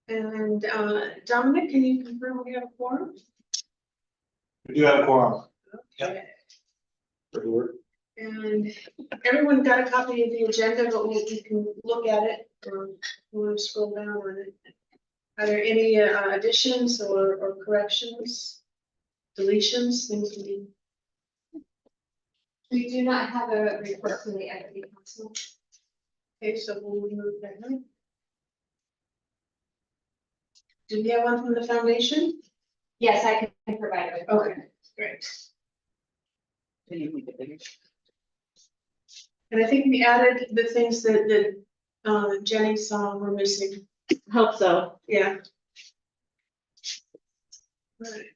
And Dominic, can you confirm we have a quorum? We do have a quorum. Okay. Pretty work. And everyone got a copy of the agenda, but you can look at it or you want to scroll down on it. Are there any additions or corrections, deletions, things we need? We do not have a report from the Equity Council. Okay, so we'll remove that one. Do we have one from the foundation? Yes, I can provide a report. Okay, great. And I think we added the things that Jenny saw were missing. Hope so. Yeah. Right.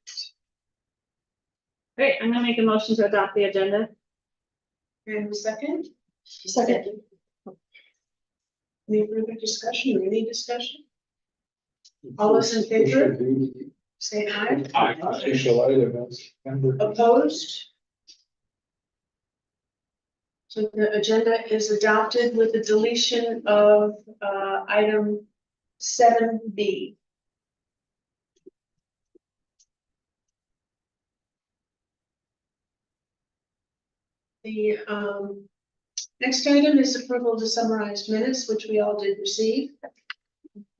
Great, I'm gonna make a motion to adopt the agenda. And a second, Second. any further discussion or any discussion? All those in favor, say aye. Official item is member. Opposed? So the agenda is adopted with the deletion of item 7B. The next item is approval of the summarized minutes, which we all did receive.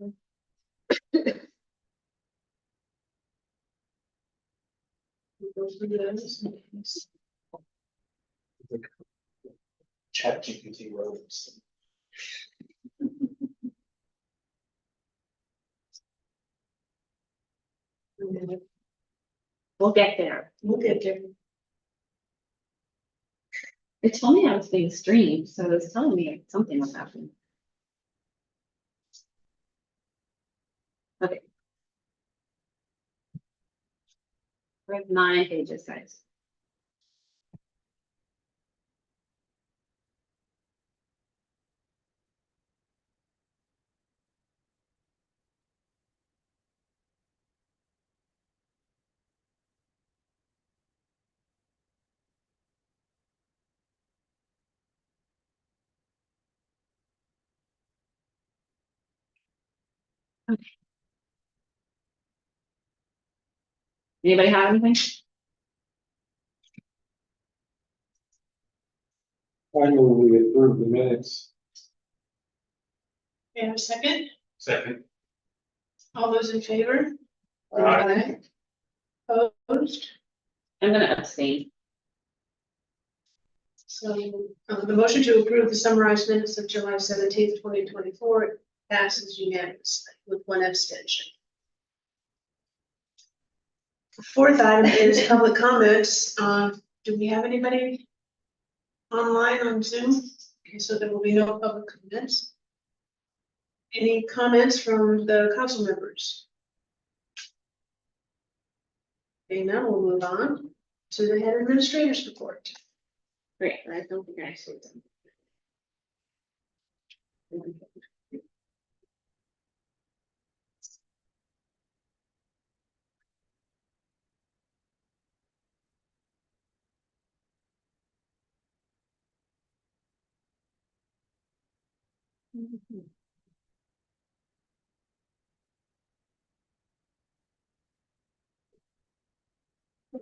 We'll go through those. ChatGPT roads. We'll get there. We'll get there. It told me I was being streamed, so it was telling me something was happening. Okay. We have 9 pages, guys. Okay. Anybody have anything? I move we approve the minutes. And a second, Second. all those in favor? Aye. Opposed? I'm gonna abstain. So the motion to approve the summarized minutes of July 17th, 2024 passes unanimously with one abstention. The fourth item is public comments. Do we have anybody online on Zoom? Okay, so there will be no public comments. Any comments from the council members? Okay, now we'll move on to the head administrator's report. Great, I don't think I actually did.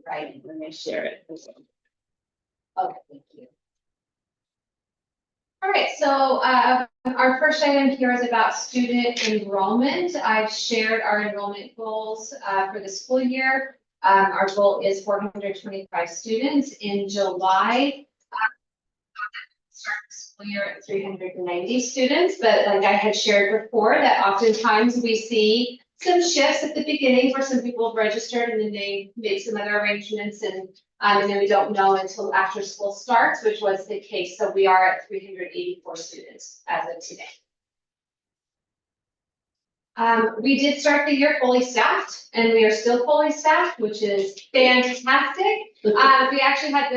Right, let me share it. Okay, thank you. All right, so our first item here is about student enrollment. I've shared our enrollment goals for the school year. Our goal is 425 students in July. Start the school year at 390 students, but like I had shared before, that oftentimes we see some shifts at the beginning where some people have registered and then they make some other arrangements and then we don't know until after school starts, which was the case. So we are at 384 students as of today. We did start the year fully staffed and we are still fully staffed, which is fantastic. We actually had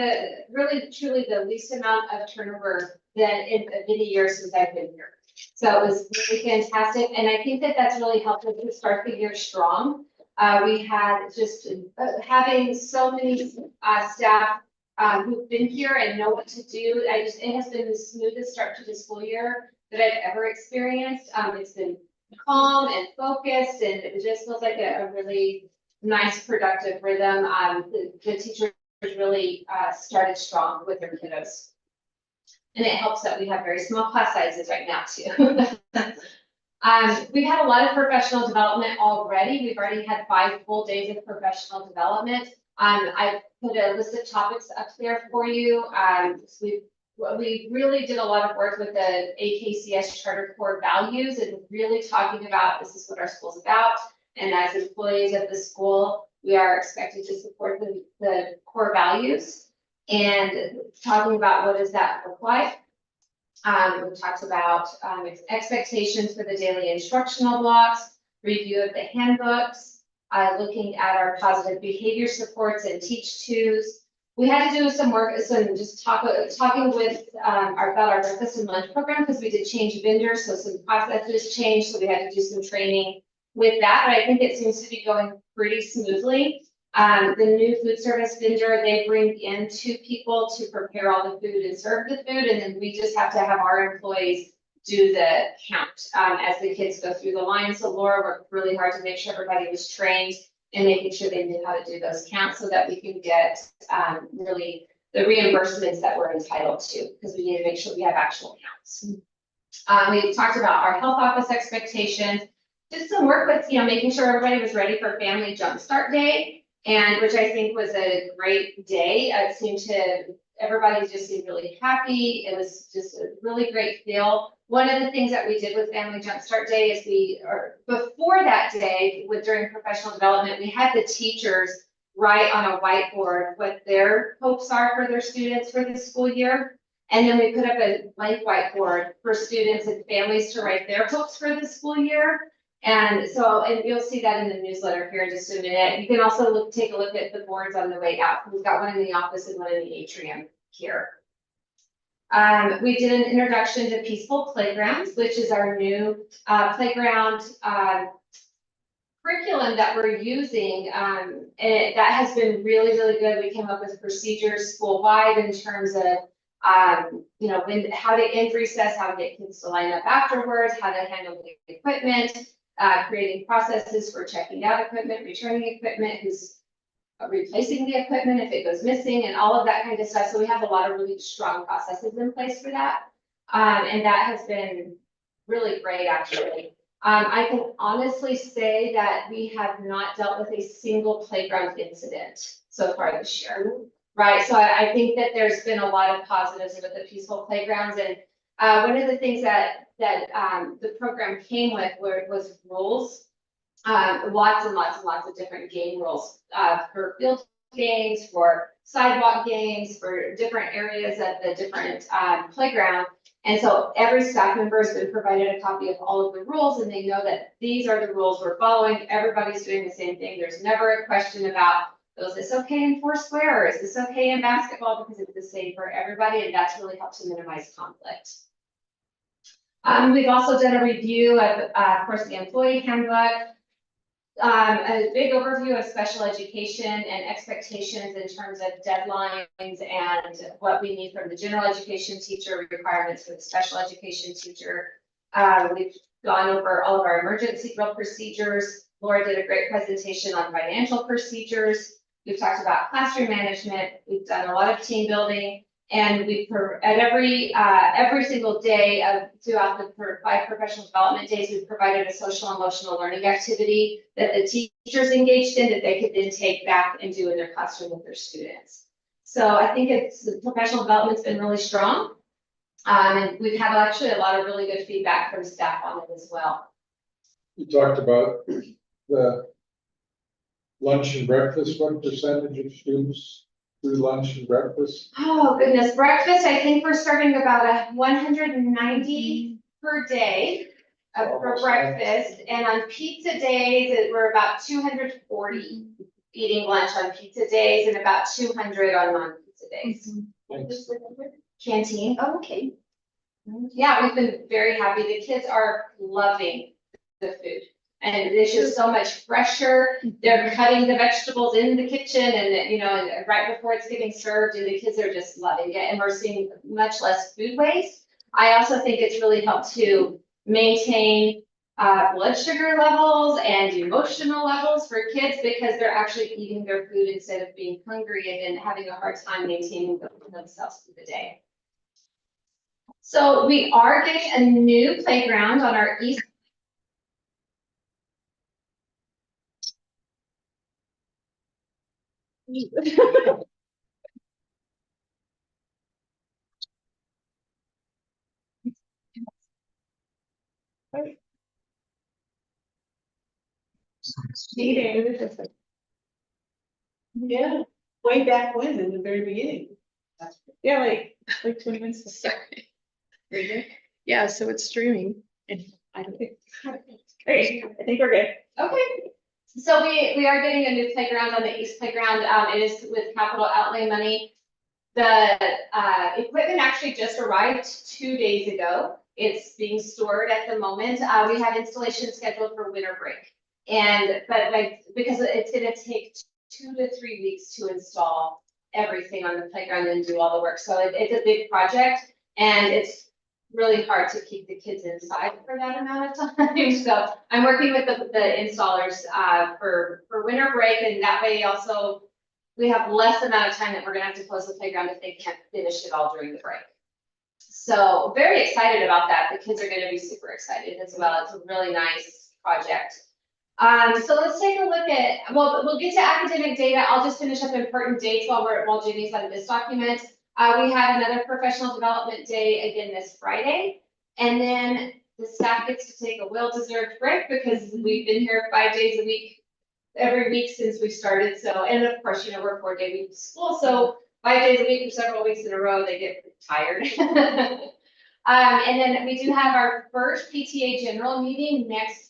truly the least amount of turnover than in any year since I've been here. So it was really fantastic. And I think that that's really helped us to start the year strong. We had just having so many staff who've been here and know what to do. It has been the smoothest start to the school year that I've ever experienced. It's been calm and focused, and it just feels like a really nice, productive rhythm. The teachers really started strong with their kiddos. And it helps that we have very small class sizes right now too. We've had a lot of professional development already. We've already had 5 full days of professional development. I put a list of topics up there for you. We really did a lot of work with the AKCS Charter Core Values and really talking about this is what our school's about. And as employees of the school, we are expected to support the core values and talking about what does that look like. We talked about expectations for the daily instructional blocks, review of the handbooks, looking at our positive behavior supports and teach twos. We had to do some work, just talking with about our breakfast and lunch program because we did change vendors, so some processes changed, so we had to do some training with that, but I think it seems to be going pretty smoothly. The new food service vendor, they bring in 2 people to prepare all the food and serve the food, and then we just have to have our employees do the count as the kids go through the line. So Laura worked really hard to make sure everybody was trained and making sure they knew how to do those counts so that we can get really the reimbursements that we're entitled to, because we need to make sure we have actual counts. We talked about our health office expectations, just some work with, making sure everybody was ready for Family Jumpstart Day, and which I think was a great day. Everybody just seemed really happy. It was just a really great feel. One of the things that we did with Family Jumpstart Day is before that day, during professional development, we had the teachers write on a whiteboard what their hopes are for their students for the school year. And then we put up a blank whiteboard for students and families to write their hopes for the school year. And you'll see that in the newsletter here in just a minute. You can also take a look at the boards on the way out. We've got one in the office and one in the atrium here. We did an introduction to Peaceful Playgrounds, which is our new playground curriculum that we're using. And that has been really, really good. We came up with procedures school-wide in terms of how to end recess, how to get kids to line up afterwards, how to handle the equipment, creating processes for checking out equipment, returning equipment, who's replacing the equipment if it goes missing, and all of that kind of stuff. So we have a lot of really strong processes in place for that. And that has been really great, actually. I can honestly say that we have not dealt with a single playground incident so far this year. Right, so I think that there's been a lot of positives with the Peaceful Playgrounds, and one of the things that the program came with was rules, lots and lots and lots of different game rules for field games, for sidewalk games, for different areas of the different playground. And so every staff member has been provided a copy of all of the rules, and they know that these are the rules we're following. Everybody's doing the same thing. There's never a question about, is this okay in Foursquare, or is this okay in basketball, because it's the same for everybody, and that's really helped to minimize conflict. We've also done a review of course, the employee handbook, a big overview of special education and expectations in terms of deadlines and what we need from the general education teacher, requirements for the special education teacher. We've gone over all of our emergency drill procedures. Laura did a great presentation on financial procedures. We've talked about classroom management. We've done a lot of team building, and at every single day throughout the 5 professional development days, we've provided a social emotional learning activity that the teachers engaged in that they could then take back and do in their classroom with their students. So I think the professional development's been really strong, and we've had actually a lot of really good feedback from staff on it as well. You talked about the lunch and breakfast. What percentage of students do lunch and breakfast? Oh goodness, breakfast, I think we're starting about 190 per day for breakfast. And on pizza days, we're about 240 eating lunch on pizza days and about 200 on non-pizza days. Thanks. Canteen. Oh, okay. Yeah, we've been very happy. The kids are loving the food. And it's just so much fresher. They're cutting the vegetables in the kitchen and, and right before it's getting served, and the kids are just loving it. And we're seeing much less food waste. I also think it's really helped to maintain blood sugar levels and emotional levels for kids because they're actually eating their food instead of being hungry and then having a hard time maintaining themselves through the day. So we are getting a new playground on our east. Yeah, way back when, in the very beginning. Yeah, like 20 minutes. Sorry. Yeah, so it's streaming and I don't think. Great, I think we're good. Okay, so we are getting a new playground on the east playground. It is with capital outlay money. The equipment actually just arrived 2 days ago. It's being stored at the moment. We have installation scheduled for winter break. Because it's gonna take 2 to 3 weeks to install everything on the playground and do all the work. So it's a big project and it's really hard to keep the kids inside for that amount of time. So I'm working with the installers for winter break, and that way also we have less amount of time that we're gonna have to close the playground if they can't finish it all during the break. So very excited about that. The kids are gonna be super excited as well. It's a really nice project. So let's take a look at, well, we'll get to academic data. I'll just finish up important dates while Jamie's on this document. We have another professional development day again this Friday. And then the staff gets to take a well-deserved break because we've been here 5 days a week, every week since we started. So, and of course, you know, we're 4-day week school. So 5 days a week for several weeks in a row, they get tired. And then we do have our first PTA general meeting next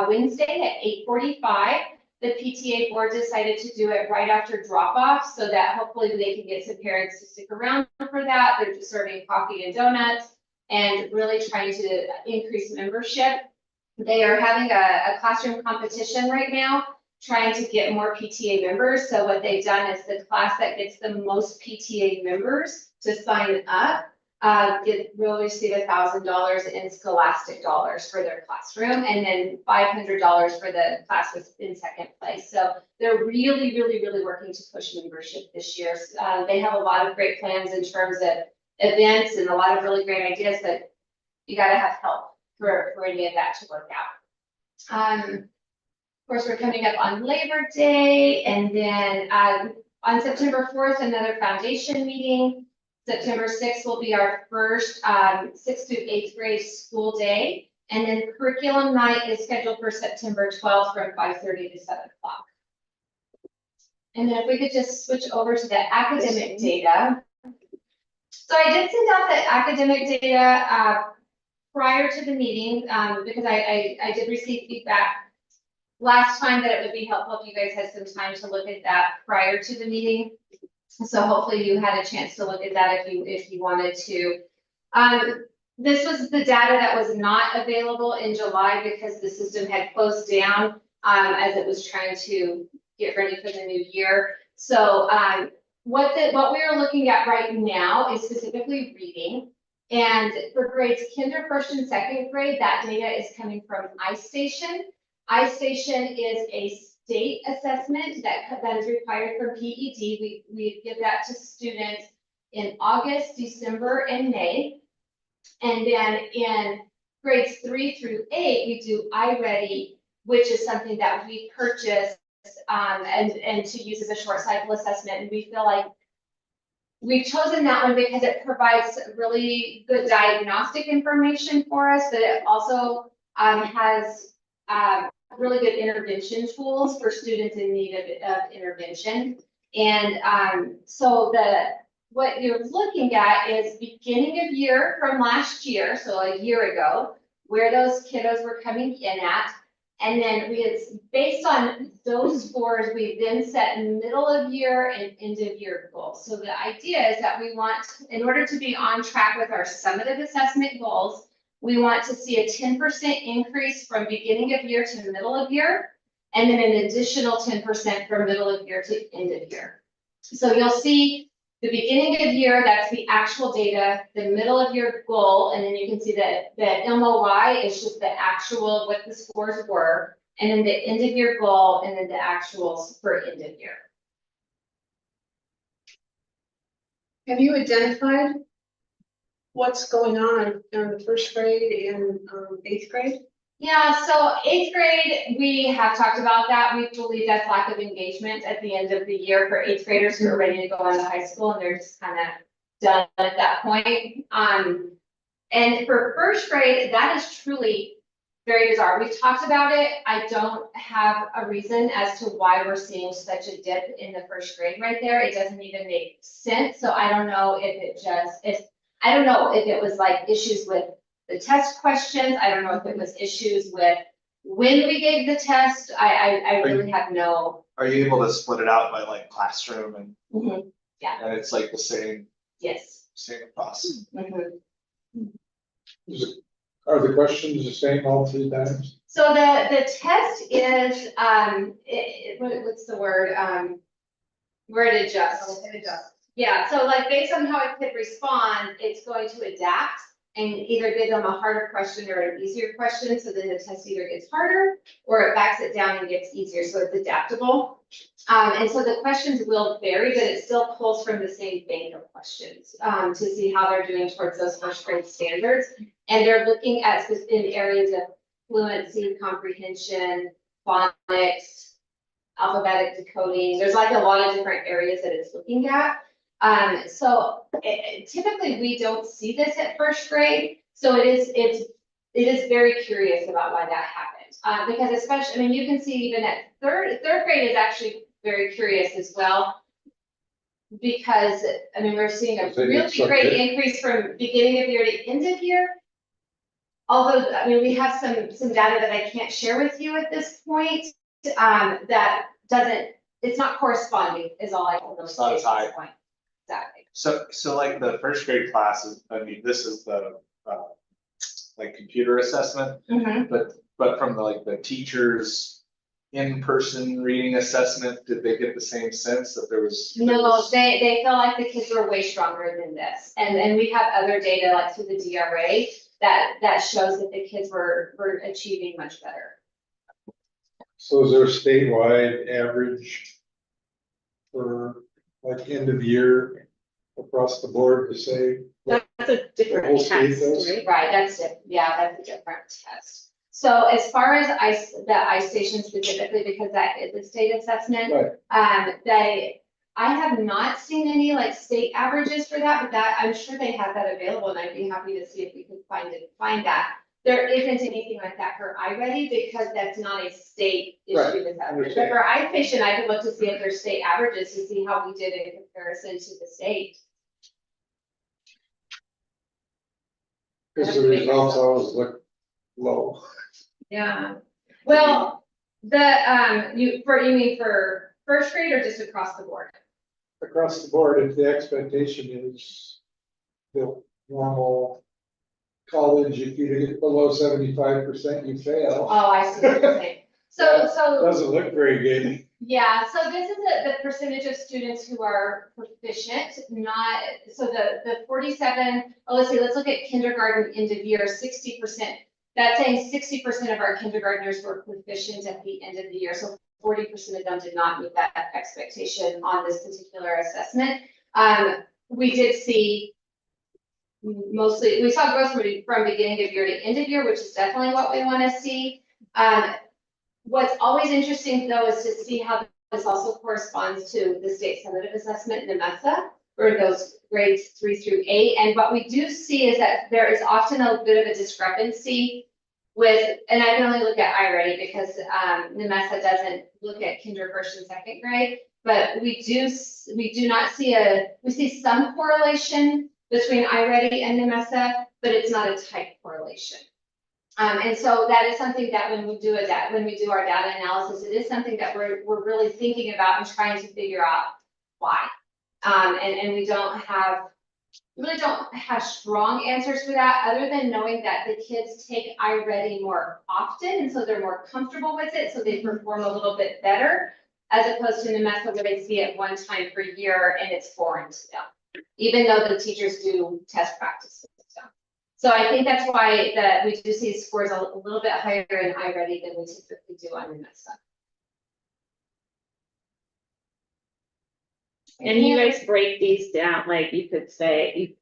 Wednesday at 8:45. The PTA board decided to do it right after drop off so that hopefully they can get some parents to stick around for that. They're just serving coffee and donuts and really trying to increase membership. They are having a classroom competition right now, trying to get more PTA members. So what they've done is the class that gets the most PTA members to sign up will receive $1,000 in scholastic dollars for their classroom, and then $500 for the class that's in second place. So they're really, really, really working to push membership this year. They have a lot of great plans in terms of events and a lot of really great ideas, but you got to have help for any of that to work out. Of course, we're coming up on Labor Day, and then on September 4th, another foundation meeting. September 6th will be our first 6th through 8th grade school day. And then curriculum night is scheduled for September 12th from 5:30 to 7 o'clock. And then if we could just switch over to the academic data. So I did send out the academic data prior to the meeting because I did receive feedback last time that it would be helpful if you guys had some time to look at that prior to the meeting. So hopefully you had a chance to look at that if you wanted to. This was the data that was not available in July because the system had closed down as it was trying to get ready for the new year. So what we are looking at right now is specifically reading. And for grades kinder, first and second grade, that data is coming from iStation. iStation is a state assessment that is required for PED. We give that to students in August, December, and May. And then in grades 3 through 8, we do iReady, which is something that we purchased and to use as a short cycle assessment. And we feel like we've chosen that one because it provides really good diagnostic information for us, but it also has really good intervention tools for students in need of intervention. And so what you're looking at is beginning of year from last year, so a year ago, where those kiddos were coming in at. And then based on those scores, we then set middle of year and end of year goals. So the idea is that we want, in order to be on track with our summative assessment goals, we want to see a 10% increase from beginning of year to middle of year, and then an additional 10% from middle of year to end of year. So you'll see The beginning of year, that's the actual data, the middle of your goal, and then you can see that the MOY is just the actual, what the scores were, and then the end of year goal, and then the actuals for end of year. Have you identified what's going on in the first grade and eighth grade? Yeah, so eighth grade, we have talked about that. We believe that's lack of engagement at the end of the year for eighth graders who are ready to go on to high school, and they're just kind of done at that point. And for first grade, that is truly very bizarre. We've talked about it. I don't have a reason as to why we're seeing such a dip in the first grade right there. It doesn't even make sense. So I don't know if it just is, I don't know if it was like issues with the test questions. I don't know if it was issues with when we gave the test. I really have no. Are you able to split it out by like classroom and? Mhm. Yeah. And it's like the same Yes. process? Mhm. Are the questions the same all 3 times? So the test is, what's the word, where it adjusts. Yeah, so like based on how it could respond, it's going to adapt and either give them a harder question or an easier question. So then the test either gets harder or it backs it down and gets easier. So it's adaptable. And so the questions will vary, but it still pulls from the same bank of questions to see how they're doing towards those first grade standards. And they're looking at in areas of fluency, comprehension, phonics, alphabetic decoding. There's like a lot of different areas that it's looking at. So typically we don't see this at first grade. So it is very curious about why that happened. Because especially, I mean, you can see even at third grade is actually very curious as well. Because, I mean, we're seeing a really great increase from beginning of year to end of year. Although, I mean, we have some data that I can't share with you at this point, that doesn't, it's not corresponding is all I can really say at this point. Exactly. So like the first grade classes, I mean, this is the, like computer assessment, Mhm. but from the, like the teachers in-person reading assessment, did they get the same sense that there was? No, they feel like the kids were way stronger than this. And we have other data like through the DRA that shows that the kids were achieving much better. So is there a statewide average for like end of year across the board to say? That's a The different whole state test, does? right? Right, that's a different test. So as far as the ice station specifically, because that is a state assessment, Right. I have not seen any like state averages for that, but that I'm sure they have that available, and I'd be happy to see if we could find that. There isn't anything like that for iReady because that's not a state Right, issue with that. But understand. for iStation, I could look to see if there's state averages to see how we did in comparison to the state. Because the results always look low. Yeah, well, you mean for first grade or just across the board? Across the board, if the expectation is the normal college, if you get below 75%, you fail. Oh, I see what you're saying. So, Doesn't look very good. yeah, so this is the percentage of students who are proficient, not, so the 47, let's look at kindergarten end of year, 60%. That's saying 60% of our kindergartners were proficient at the end of the year. So 40% of them did not meet that expectation on this particular assessment. We did see we saw growth from beginning of year to end of year, which is definitely what we want to see. What's always interesting though is to see how this also corresponds to the state summative assessment in NMESA for those grades 3 through 8. And what we do see is that there is often a bit of a discrepancy with, and I can only look at iReady because NMESA doesn't look at kinder, first and second grade, but we do not see we see some correlation between iReady and NMESA, but it's not a tight correlation. And so that is something that when we do our data analysis, it is something that we're really thinking about and trying to figure out why. And we really don't have strong answers for that, other than knowing that the kids take iReady more often, and so they're more comfortable with it, so they perform a little bit better. as opposed to Nemessa where they see it one time per year and it's foreign to them, even though the teachers do test practice and stuff. So I think that's why that we do see scores a little bit higher in iReady than we typically do on Nemessa. And you guys break these down, like you could say,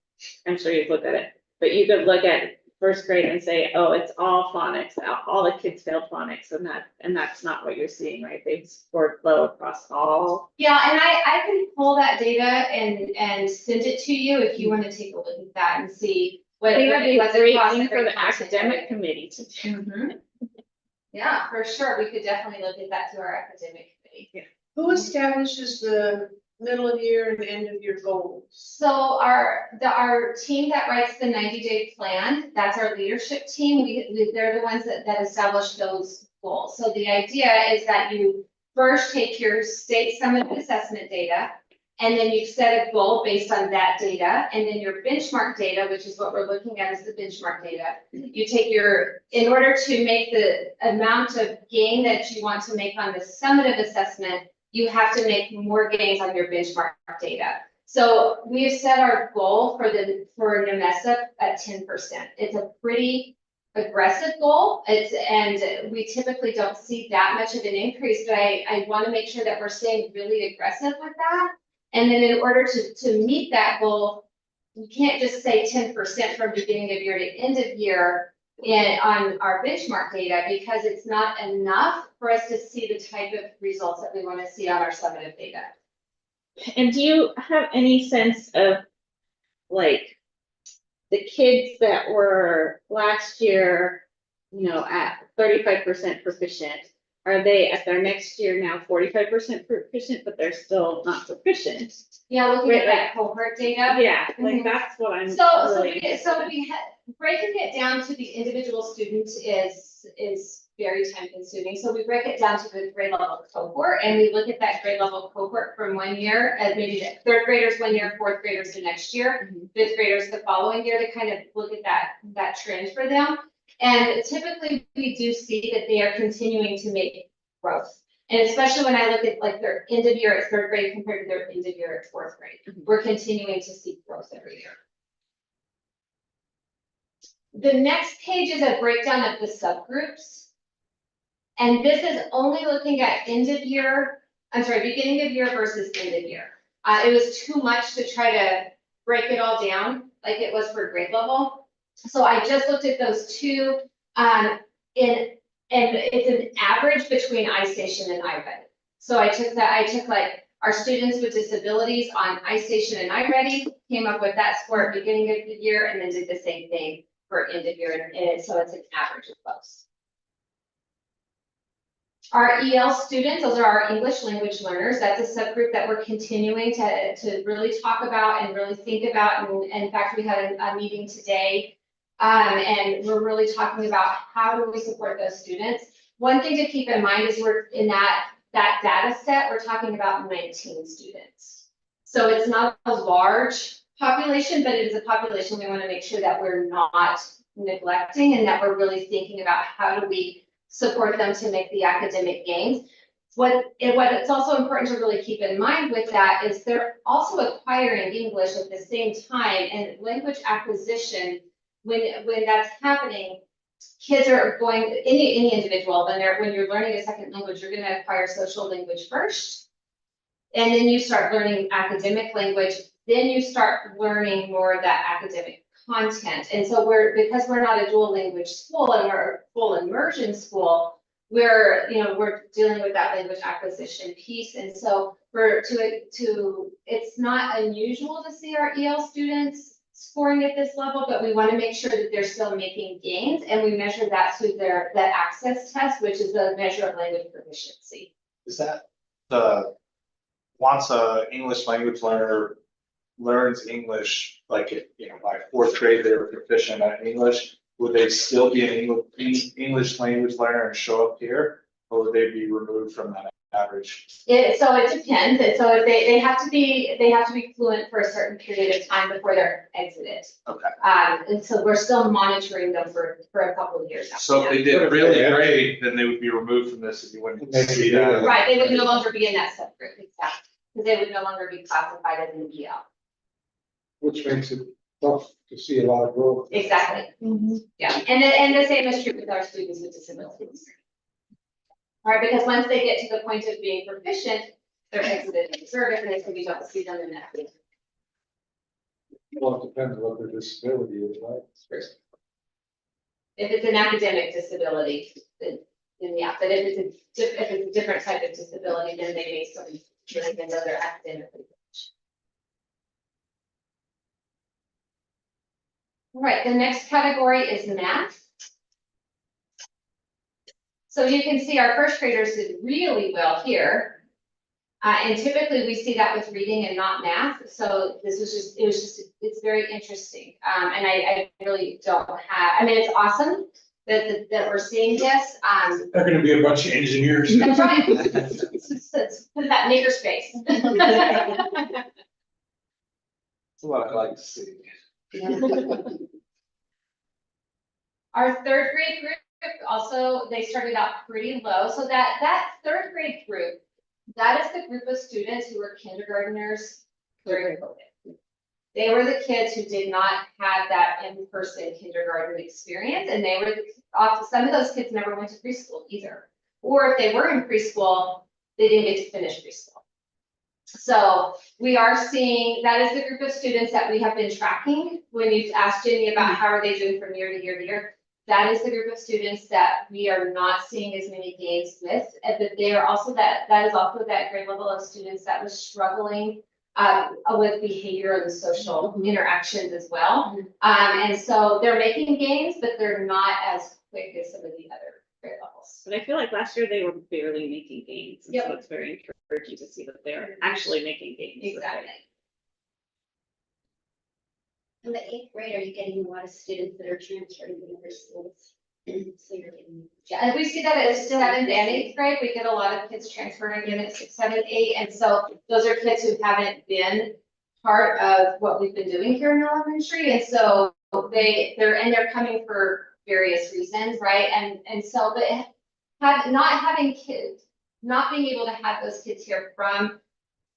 I'm sure you've looked at it, but you could look at first grade and say, oh, it's all phonics, all the kids failed phonics, and that's not what you're seeing, right? They've scored low across all. Yeah, and I can pull that data and send it to you if you want to take a look at that and see what. I think that'd be a what's great across thing for every the content academic area. committee to do. Mhm. Yeah, for sure. We could definitely look at that to our academic committee. Who establishes the middle of year and end of year goals? So our team that writes the 90-day plan, that's our leadership team. They're the ones that establish those goals. So the idea is that you first take your state summative assessment data, and then you set a goal based on that data, and then your benchmark data, which is what we're looking at is the benchmark data. You take in order to make the amount of gain that you want to make on the summative assessment, you have to make more gains on your benchmark data. So we've set our goal for Nemessa at 10%. It's a pretty aggressive goal. And we typically don't see that much of an increase, but I want to make sure that we're staying really aggressive with that. And then in order to meet that goal, you can't just say 10% from beginning of year to end of year on our benchmark data, because it's not enough for us to see the type of results that we want to see on our summative data. And do you have any sense of, like, the kids that were last year, at 35% proficient, are they at their next year now 45% proficient, but they're still not proficient? Yeah, looking Right, at that cohort data. Yeah, like Mhm. that's what I'm So really interested in. we had, breaking it down to the individual student is very time consuming. So we break it down to the grade level cohort, and we look at that grade level cohort from 1 year, maybe the third graders 1 year, fourth graders the next year, fifth graders the following year, to kind of look at that trend for them. And typically we do see that they are continuing to make growth. And especially when I look at like their end of year at third grade compared to their end of year at fourth grade, we're continuing to see growth every year. The next page is a breakdown of the subgroups. And this is only looking at beginning of year versus end of year. It was too much to try to break it all down like it was for grade level. So I just looked at those two, and it's an average between iStation and iReady. So I took like our students with disabilities on iStation and iReady, came up with that score at beginning of the year, and then did the same thing for end of year, and so it's an average of both. Our EL students, those are our English language learners. That's a subgroup that we're continuing to really talk about and really think about. And in fact, we had a meeting today, and we're really talking about how do we support those students. One thing to keep in mind is we're in that data set, we're talking about 19 students. So it's not a large population, but it is a population we want to make sure that we're not neglecting, and that we're really thinking about how do we support them to make the academic gains. What it's also important to really keep in mind with that is they're also acquiring English at the same time, and language acquisition, when that's happening, kids are going, any individual, when you're learning a second language, you're going to acquire social language first, and then you start learning academic language, then you start learning more of that academic content. And so because we're not a dual language school and we're a full immersion school, we're dealing with that language acquisition piece. And so it's not unusual to see our EL students scoring at this level, but we want to make sure that they're still making gains, and we measure that through that AKCS test, which is the measure of language proficiency. Is that once a English language learner learns English, like, by fourth grade, they were proficient at English, would they still be an English language learner and show up here? Or would they be removed from that average? So it depends, and so if they have to be fluent for a certain period of time before they're exited. Okay. And so we're still monitoring them for a couple of years. after So if that. they did really great, then they would be removed from this and you wouldn't see that. Right, they would no longer be in that subgroup, exactly, because they would no longer be classified as an EL. Which makes it tough to see a lot of growth. Exactly, yeah, and the same is true with our students with disabilities. All right, because once they get to the point of being proficient, they're exited in service, and so we don't see them in that. Well, it depends what their disability is, right? If it's an academic disability, then yeah, but if it's a different type of disability, then they may still be doing another academic. All right, the next category is math. So you can see our first graders did really well here. And typically we see that with reading and not math. So this was it's very interesting. And I really don't have, I mean, it's awesome that we're seeing this. They're gonna be a bunch of engineers. That's right. Let's put that makerspace. That's what I like to see. Our third grade group also, they started out pretty low. So that third grade group, that is the group of students who were kindergartners during COVID. They were the kids who did not have that in-person kindergarten experience, and they were some of those kids never went to preschool either. Or if they were in preschool, they didn't get to finish preschool. So we are seeing, that is the group of students that we have been tracking. When you've asked Jenny about how are they doing from year to year to year, that is the group of students that we are not seeing as many gains with, but they are also that is also that grade level of students that was struggling with behavior and social interactions as well. And so they're making gains, but they're not as quick as some of the other grade levels. But I feel like last year they were barely making gains. Yep. So it's very encouraging to see that they're actually making gains. Exactly. In the 8th grade, are you getting a lot of students that are transferring to other schools? So you're getting. Yeah, and we see that at 7th and 8th grade, we get a lot of kids transferring in at 6, 7, 8, and so those are kids who haven't been part of what we've been doing here in elementary, and so they're coming for various reasons, right? And so, but not having kids, not being able to have those kids here from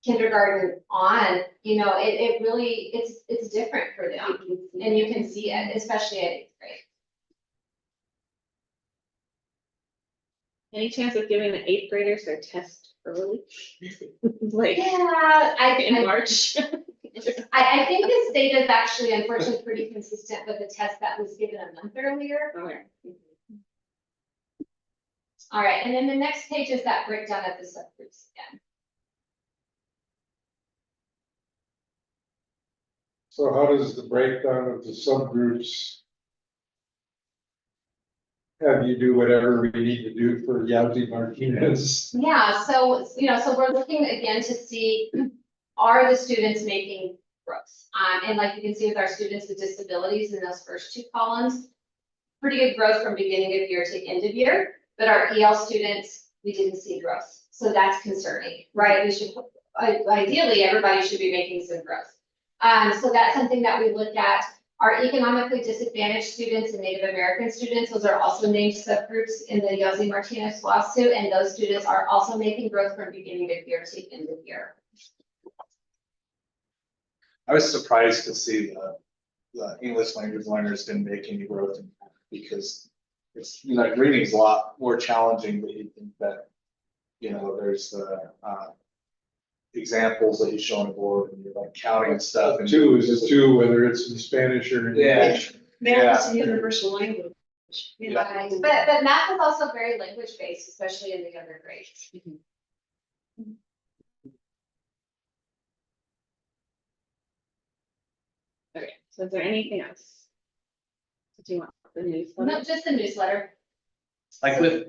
kindergarten on, it really, it's different for them, and you can see it, especially at 8th grade. Any chance of giving the 8th graders their test early? Like Yeah, in March? I think this data is actually unfortunately pretty consistent with the test that was given a month earlier. Okay. All right, and then the next page is that breakdown of the subgroups again. So how does the breakdown of the subgroups have you do whatever we need to do for Yazzie Martinez? Yeah, so, so we're looking again to see, are the students making growth? And like you can see with our students with disabilities in those first 2 columns, pretty good growth from beginning of year to end of year, but our EL students, we didn't see growth. So that's concerning, right? We should, ideally, everybody should be making some growth. So that's something that we look at. Our economically disadvantaged students and Native American students, those are also named subgroups in the Yazzie Martinez lawsuit, and those students are also making growth from beginning of year to end of year. I was surprised to see the English language learners didn't make any growth in that, because it's, reading's a lot more challenging, but you think that, there's the examples that you show on the board and you're like counting and stuff. And 2 is a 2, whether it's in Spanish or in Yeah. English. Math is a universal language. Right. But math is also very language based, especially in the younger grades. Okay, so is there anything else? Do you want the newsletter? No, just the newsletter. Like with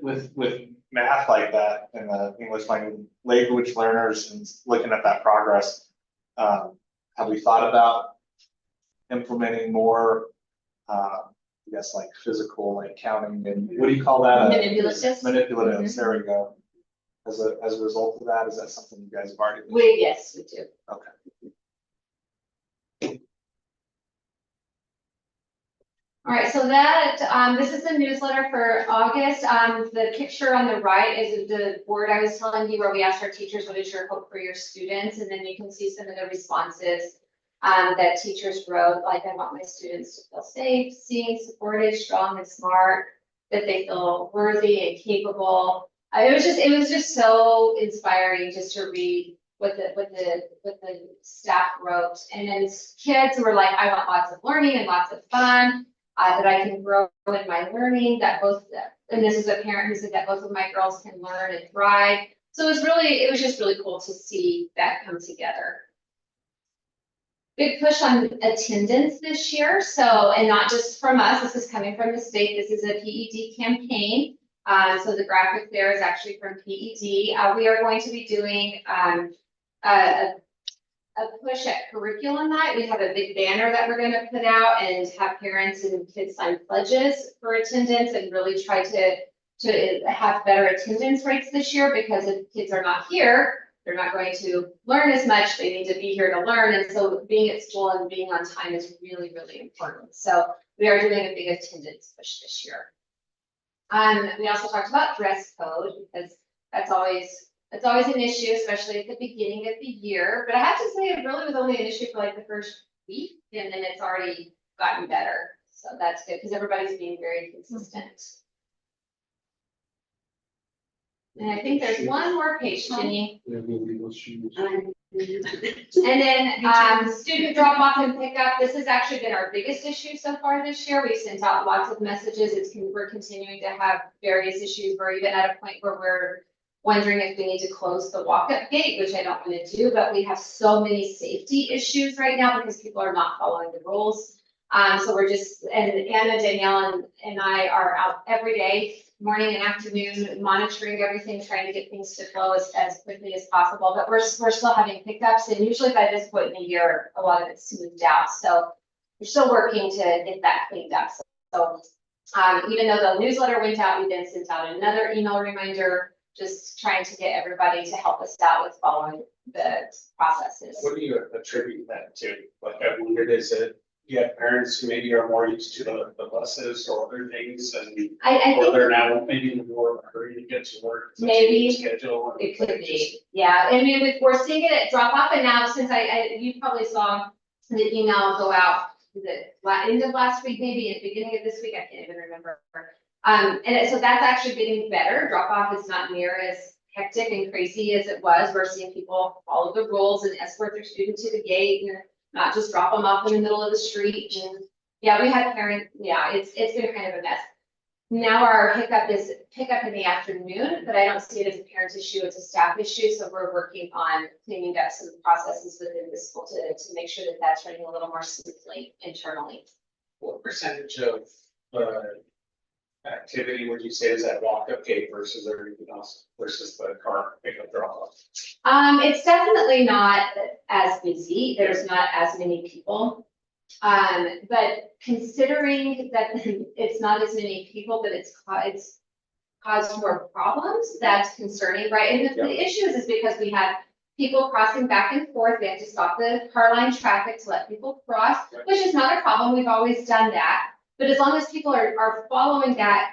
math like that and the English language learners and looking at that progress, have we thought about implementing more, I guess like physical, like counting and what do you call that? Manipulatives. Manipulatives, there we go. as a result of that? Is that something you guys have already? Yes, we do. Okay. All right, so that, this is the newsletter for August. The picture on the right is the board I was telling you where we asked our teachers, what is your hope for your students? And then you can see some of the responses that teachers wrote, like I want my students to feel safe, seen, supported, strong and smart, that they feel worthy and capable. It was just so inspiring just to read what the staff wrote. And then kids were like, I want lots of learning and lots of fun. That I can grow in my learning, that both, and this is a parent who said that both of my girls can learn and thrive. So it was just really cool to see that come together. Big push on attendance this year. So, and not just from us, this is coming from the state. This is a PED campaign. So the graphic there is actually from PED. We are going to be doing a push at curriculum night. We have a big banner that we're going to put out and have parents and kids sign pledges for attendance and really try to have better attendance rates this year, because if kids are not here, they're not going to learn as much. They need to be here to learn. And so being at school and being on time is really, really important. So we are doing a big attendance push this year. We also talked about dress code, because that's always an issue, especially at the beginning of the year. But I have to say, it really was only an issue for like the first week, and then it's already gotten better. So that's good, because everybody's being very consistent. And I think there's one more page, Jenny. And then student drop off and pick up. This has actually been our biggest issue so far this year. We've sent out lots of messages. We're continuing to have various issues. We're even at a point where we're wondering if we need to close the walk-up gate, which I don't want to do, but we have so many safety issues right now because people are not following the rules. So we're just, and Anna, Danielle, and I are out every day, morning and afternoon, monitoring everything, trying to get things to flow as quickly as possible. But we're still having pickups, and usually by this point in the year, a lot of it's smoothed out. So we're still working to get that cleaned up. So even though the newsletter went out, we then sent out another email reminder, just trying to get everybody to help us out with following the processes. What do you attribute that to? Like, I wondered, is it, you have parents who maybe are more used to the buses or other things, and I or think they're now maybe in more of a hurry to get to work? It's a Maybe. schedule. it could be, yeah. I mean, we're seeing it at drop off, and now since you probably saw the email go out, is it end of last week, maybe at the beginning of this week, I can't even remember. So that's actually getting better. Drop off is not near as hectic and crazy as it was. We're seeing people follow the rules and escort their students to the gate, and not just drop them off in the middle of the street. And yeah, we had parents, yeah, it's been kind of a mess. Now our hiccup is pickup in the afternoon, but I don't see it as a parent issue, it's a staff issue. So we're working on cleaning up some processes within the school to make sure that that's running a little more smoothly internally. What percentage of activity would you say is that walk-up gate versus everything else, versus the car pickup drop-off? It's definitely not as busy. There's not as many people. But considering that it's not as many people, but it's caused more problems, that's concerning, right? And the issue is because we have people crossing back and forth. We have to stop the car line traffic to let people cross, which is not a problem. We've always done that. But as long as people are following that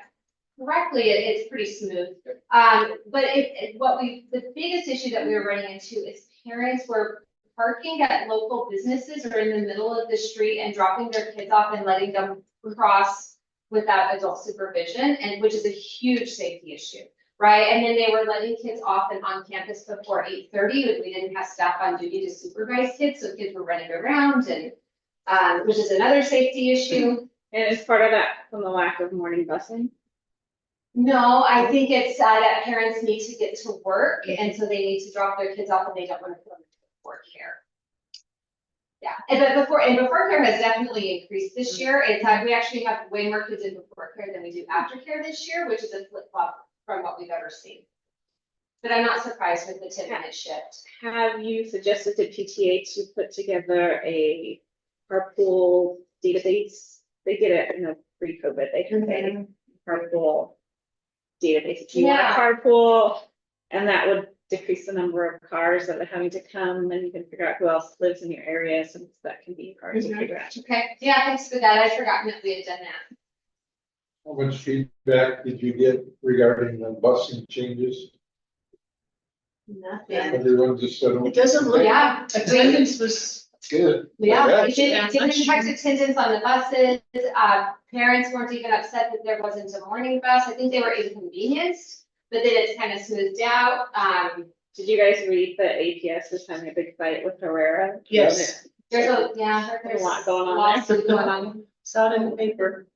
correctly, it's pretty smooth. But the biggest issue that we were running into is parents were parking at local businesses or in the middle of the street and dropping their kids off and letting them cross without adult supervision, and which is a huge safety issue, right? And then they were letting kids off and on campus before 8:30, but we didn't have staff on duty to supervise kids, so kids were running around, and which is another safety issue. And is part of that from the lack of morning busing? No, I think it's that parents need to get to work, and so they need to drop their kids off and they don't want to put them into before care. Yeah, but before care has definitely increased this year. We actually have way more kids in before care than we do after care this year, which is a flip flop from what we've ever seen. But I'm not surprised with the 10-minute shift. Have you suggested to PTA to put together a carpool database? They did it in a pre-COVID, they had a carpool database. If you want to carpool, And that would decrease the number of cars that are having to come, and you can figure out who else lives in your area, since that can be hard to figure out. Okay, yeah, thanks for that. I'd forgotten that we had done that. How much feedback did you get regarding the busing changes? Nothing. Everyone just said. It doesn't look, Yeah, attendance was, Good. yeah, Okay. it didn't impact attendance on the buses. Parents weren't even upset that there wasn't a morning bus. I think they were inconvenienced, but then it's kind of smoothed out. Did you guys read the APS is having a big fight with Herrera? yes, There's There's a lot going on lots there. going on. saw it in the paper.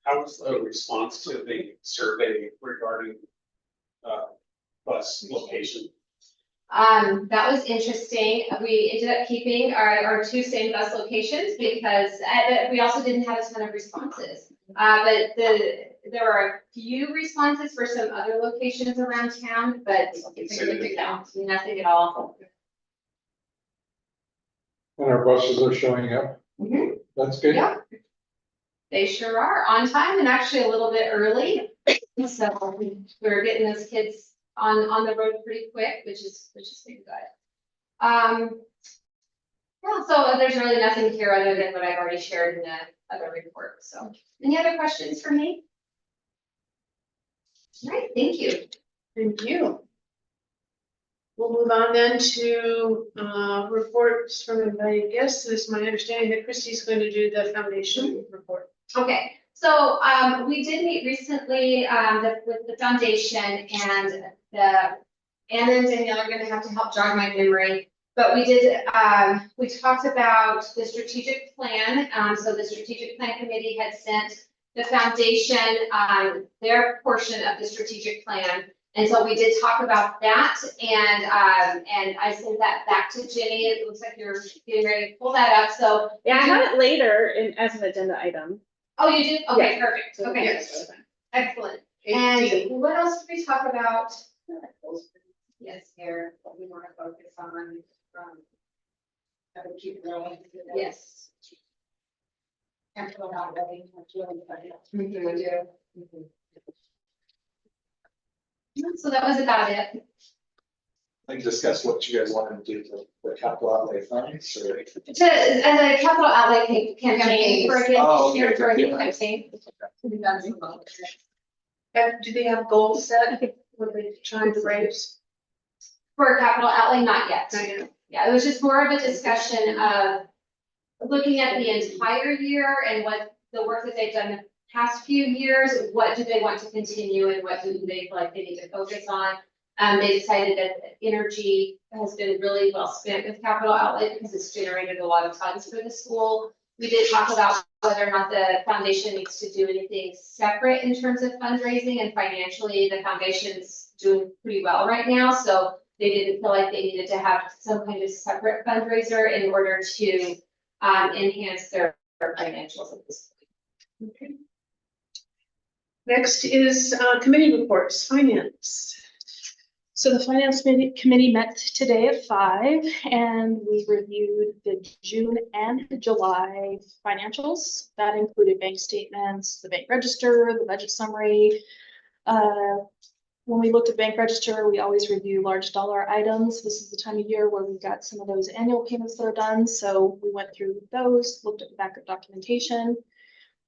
How was the response to the survey regarding bus location? That was interesting. We ended up keeping our two same bus locations because we also didn't have a ton of responses. But there were a few responses for some other locations around town, but nothing at all. And our buses are showing up. Mhm. That's good. Yeah. They sure are on time and actually a little bit early. So we're getting those kids on the road pretty quick, which is been good. Yeah, so there's really nothing here other than what I've already shared in the other report. So any other questions for me? All right, thank you. Thank you. We'll move on then to reports from invited guests. It is my understanding that Christie's going to do the foundation report. Okay, so we did meet recently with the foundation, and Anna and Danielle are gonna have to help jog my memory. But we did, we talked about the strategic plan. So the strategic plan committee had sent the foundation their portion of the strategic plan. And so we did talk about that, and I sent that back to Jenny. It looks like you're getting ready to pull that up, so. Yeah, I have it later as an agenda item. Oh, you did? Okay, perfect. Okay, Yes. excellent. 18. And what else did we talk about? Yes, here, what we want to focus on, how to keep growing. Yes. Capital outlay, that's really funny. We do. So that was about it. Like discuss what you guys want to do for the capital outlay funds or. As a capital outlay campaign for a Oh, good, okay. for a good campaign. Do they have goals set? What they trying to raise? For a capital outlay, not yet. I know. Yeah, it was just more of a discussion of looking at the entire year and what the work that they've done the past few years, what do they want to continue and what do they feel like they need to focus on? They decided that energy has been really well spent with capital outlay because it's generated a lot of funds for the school. We did talk about whether or not the foundation needs to do anything separate in terms of fundraising, and financially, the foundation's doing pretty well right now. So they didn't feel like they needed to have some kind of separate fundraiser in order to enhance their financials at this point. Okay. Next is committee reports, finance. So the finance committee met today at 5, and we reviewed the June and July financials. That included bank statements, the bank register, the budget summary. When we looked at bank register, we always review large dollar items. This is the time of year where we've got some of those annual payments that are done. So we went through those, looked at the backup documentation.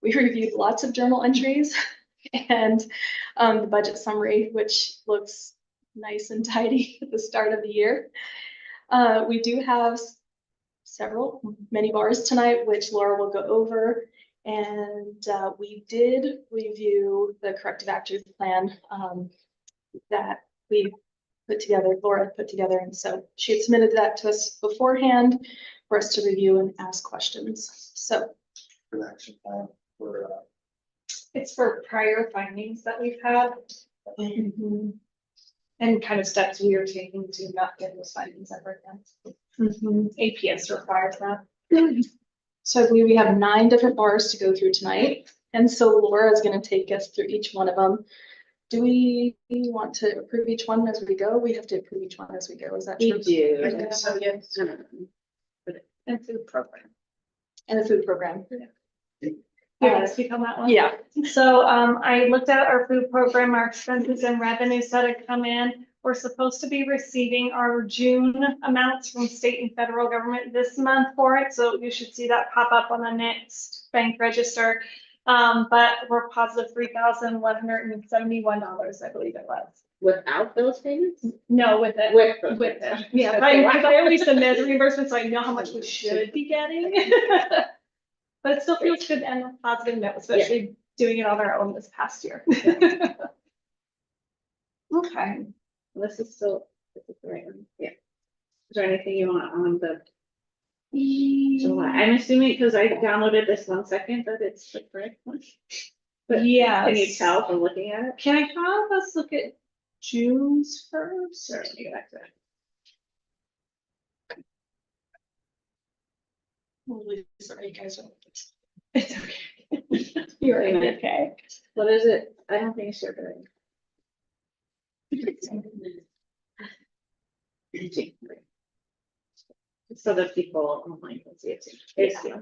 We reviewed lots of journal entries and the budget summary, which looks nice and tidy at the start of the year. We do have many bars tonight, which Laura will go over. And we did review the corrective action plan that we put together, Laura put together. And so she had submitted that to us beforehand for us to review and ask questions. So. For the action plan for, It's for prior findings that we've had. And kind of steps we are taking to not get those findings ever again. APS requires that. So I believe we have 9 different bars to go through tonight. And so Laura is going to take us through each one of them. Do we want to approve each one as we go? We have to approve each one as we go. Is that true? I do. think so, yes. And food program. And the food program. Yeah, speak on that one. Yeah. So I looked at our food program, our expenses and revenues that had come in. We're supposed to be receiving our June amounts from state and federal government this month for it, so you should see that pop up on the next bank register. But we're positive $3,171, I believe it was. Without those payments? No, with it. With With it. it. Yeah, because I always submit the reimbursement, so I know how much we should be getting. But it still feels good and a positive note, especially doing it on our own this past year. Okay. This is the right one, yeah. Is there anything you want on the July? I'm assuming, because I downloaded this 1 second, that it's the correct one. But Yes. can you tell from looking at it? Can I have us look at June's first? Sure, let me go back to that. Really sorry, guys. It's okay. You're okay. What is it? I don't think it's sure, but so that people online can see it too. Yeah.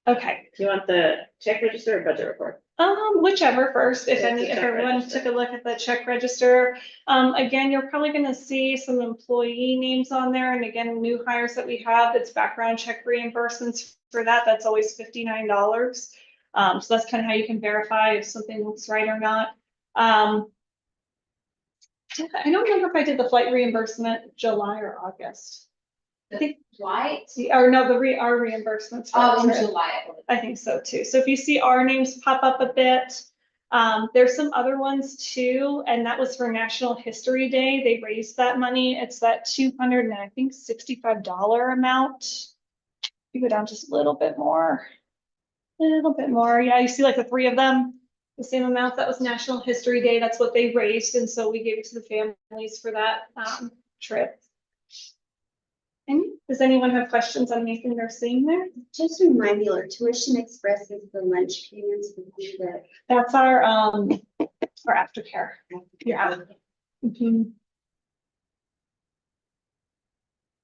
Okay. Do you want the check register or budget report? Whichever first, if It's any, the if check everyone register. took a look at the check register. Again, you're probably gonna see some employee names on there, and again, new hires that we have, it's background check reimbursements for that, that's always $59. So that's kind of how you can verify if something looks right or not. I don't remember if I did the flight reimbursement July or August. I think, July? or no, our reimbursements. for our Oh, in trip. July, I believe. I think so too. So if you see our names pop up a bit, there's some other ones too, and that was for National History Day. They raised that money. It's that $265 amount. You go down just a little bit more. Yeah, you see like the 3 of them, the same amount. That was National History Day. That's what they raised, and so we gave it to the families for that trip. And does anyone have questions on anything they're seeing there? Just remind me, our Tuition Express is the lunch payments would be the. That's our aftercare. Yeah. Mhm.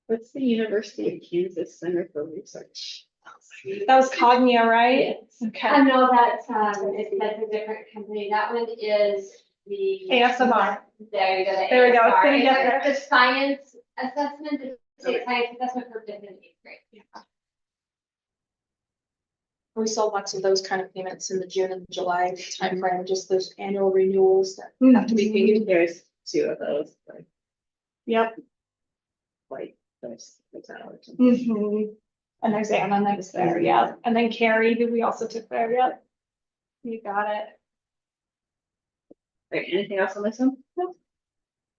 What's the University of Kansas Center for Research? That was Cognia, right? I Okay. know that, that's a different company. That one is the. ASMR. There you go. the There we go. It's ASMR. gonna get It's there. The science assessment, the state science assessment for fifth and eighth grade. We saw lots of those kind of payments in the June and July timeframe, just those annual renewals that have to be paid. There's 2 of those, Yep. like there's hours. Mhm. And there's Anna next there, yeah. And then Carrie, who we also took there, yep. You got it. Right, anything else on this one? No.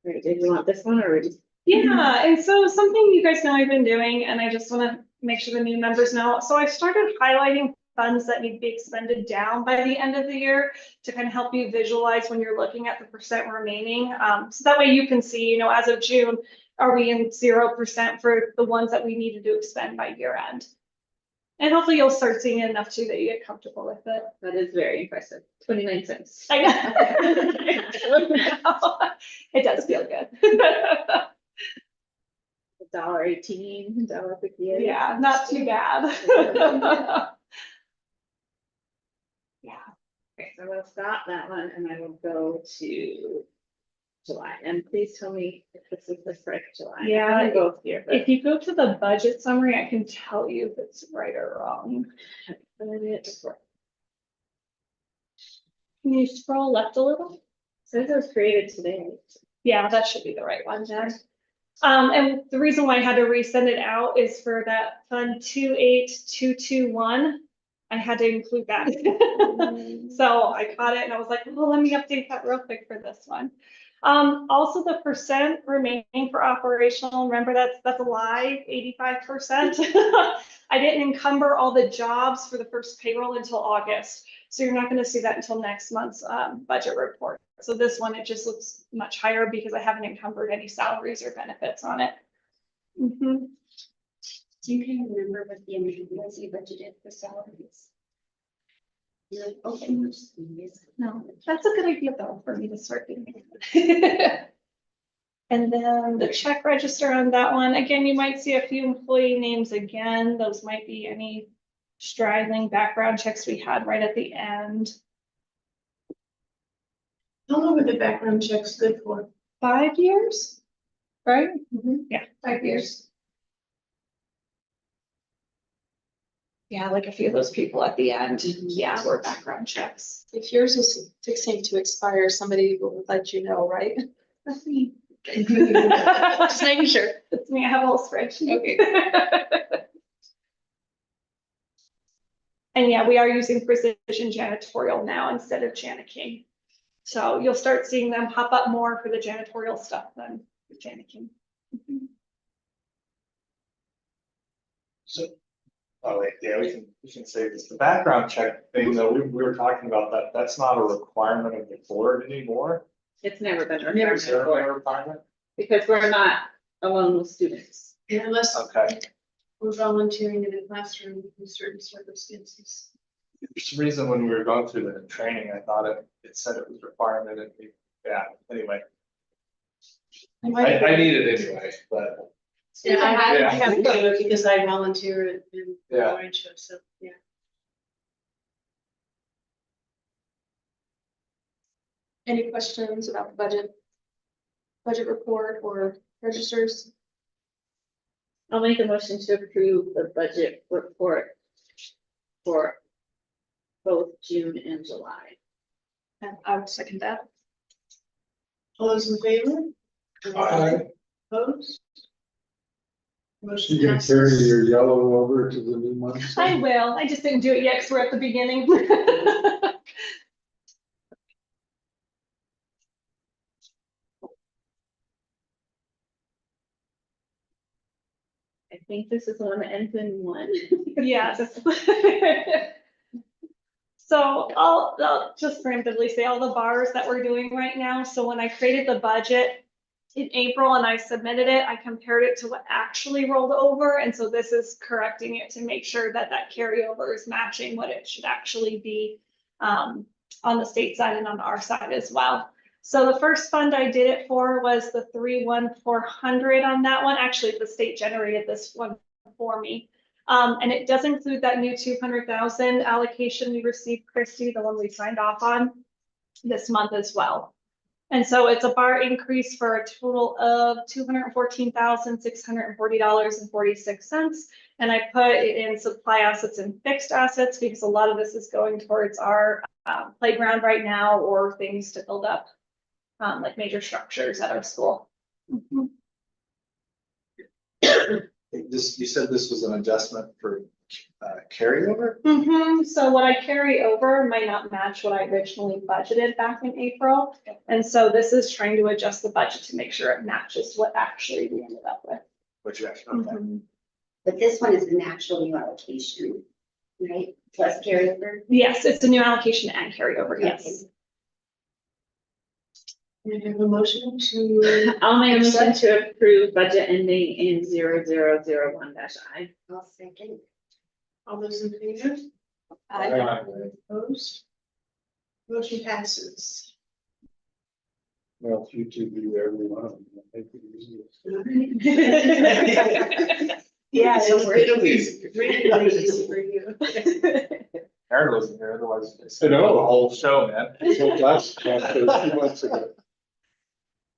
Right, did you want this one or just? Yeah, and so something you guys know I've been doing, and I just want to make sure the new members know. So I started highlighting funds that need to be expended down by the end of the year to kind of help you visualize when you're looking at the percent remaining. So that way you can see, you know, as of June, are we in 0% for the ones that we needed to expend by year end? And hopefully you'll start seeing it enough too that you get comfortable with it. That is very impressive. 29 cents. I know. It does feel good. $1.18, $1.58. Yeah, not too bad. Yeah. Okay, so I'm gonna stop that one and I will go to July. And please tell me if this is the correct July. Yeah. I'm gonna go here. If you go to the budget summary, I can tell you if it's right or wrong. Can you scroll left a little? Since it was created today. Yeah, that should be the right one then. And the reason why I had to resend it out is for that fund 28221. I had to include that. So I caught it and I was like, well, let me update that real quick for this one. Also the percent remaining for operational, remember that's a lie, 85%. I didn't encumber all the jobs for the first payroll until August. So you're not gonna see that until next month's budget report. So this one, it just looks much higher because I haven't encumbered any salaries or benefits on it. Mhm. Do you can remember what the amount was you budgeted for salaries? You're like, okay, we're just gonna use it. No, that's a good idea though, for me to start doing it. And then the check register on that one, again, you might see a few employee names again. Those might be any straggling background checks we had right at the end. How long are the background checks good for? 5 years, right? Yeah, 5 years. Yeah, like a few of those people at the end, yeah, were background checks. If yours is fixing to expire, somebody will let you know, right? That's me. Just making sure. It's me, I have a whole spreadsheet. Okay. And yeah, we are using precision janitorial now instead of Jana King. So you'll start seeing them pop up more for the janitorial stuff than Jana King. So, oh wait, yeah, we can say this, the background check thing, though, we were talking about that, that's not a requirement of the board anymore. It's never been a Is there requirement a requirement? because we're not alone with students. Unless Okay, we're volunteering in a classroom in certain circumstances. for some reason, when we were going through the training, I thought it said it was requirement, and yeah, anyway. I need it anyway, but. Yeah, I Yeah. have to do it because I volunteer in Yeah. Orange Show, so, yeah. Any questions about the budget report or registers? I'll make a motion to approve the budget report for both June and July. And I would second that. All those in favor? Aye. Opposed? Motion You can carry passes. your yellow over to the new one. I will, I just didn't do it yet because we're at the beginning. I think this is the one that ends in 1. Yes. So I'll just preemptively say all the bars that we're doing right now. So when I created the budget in April and I submitted it, I compared it to what actually rolled over. And so this is correcting it to make sure that that carryover is matching what it should actually be on the state side and on our side as well. So the first fund I did it for was the 31400 on that one. Actually, the state generated this one for me. And it does include that new 200,000 allocation we received, Christy, the one we signed off on this month as well. And so it's a bar increase for a total of $214,640.46. And I put it in supply assets and fixed assets because a lot of this is going towards our playground right now or things to build up like major structures at our school. This, you said this was an adjustment for carryover? So what I carry over might not match what I originally budgeted back in April. And so this is trying to adjust the budget to make sure it matches what actually we ended up with. Which you actually, okay. But this one is an actual new allocation, right? Plus carryover. Yes, it's a new allocation and carryover, yes. We have a motion to, I'll make a motion to approve budget ending in 0001-I. I'll second. all those in favor? Aye. Opposed? Motion passes. Well, if you two do every one of them, I think it easy. Yeah, it'll be easy. really easy for you. Aaron wasn't here, otherwise. I know. The whole show, man. So last month, or 2 months ago.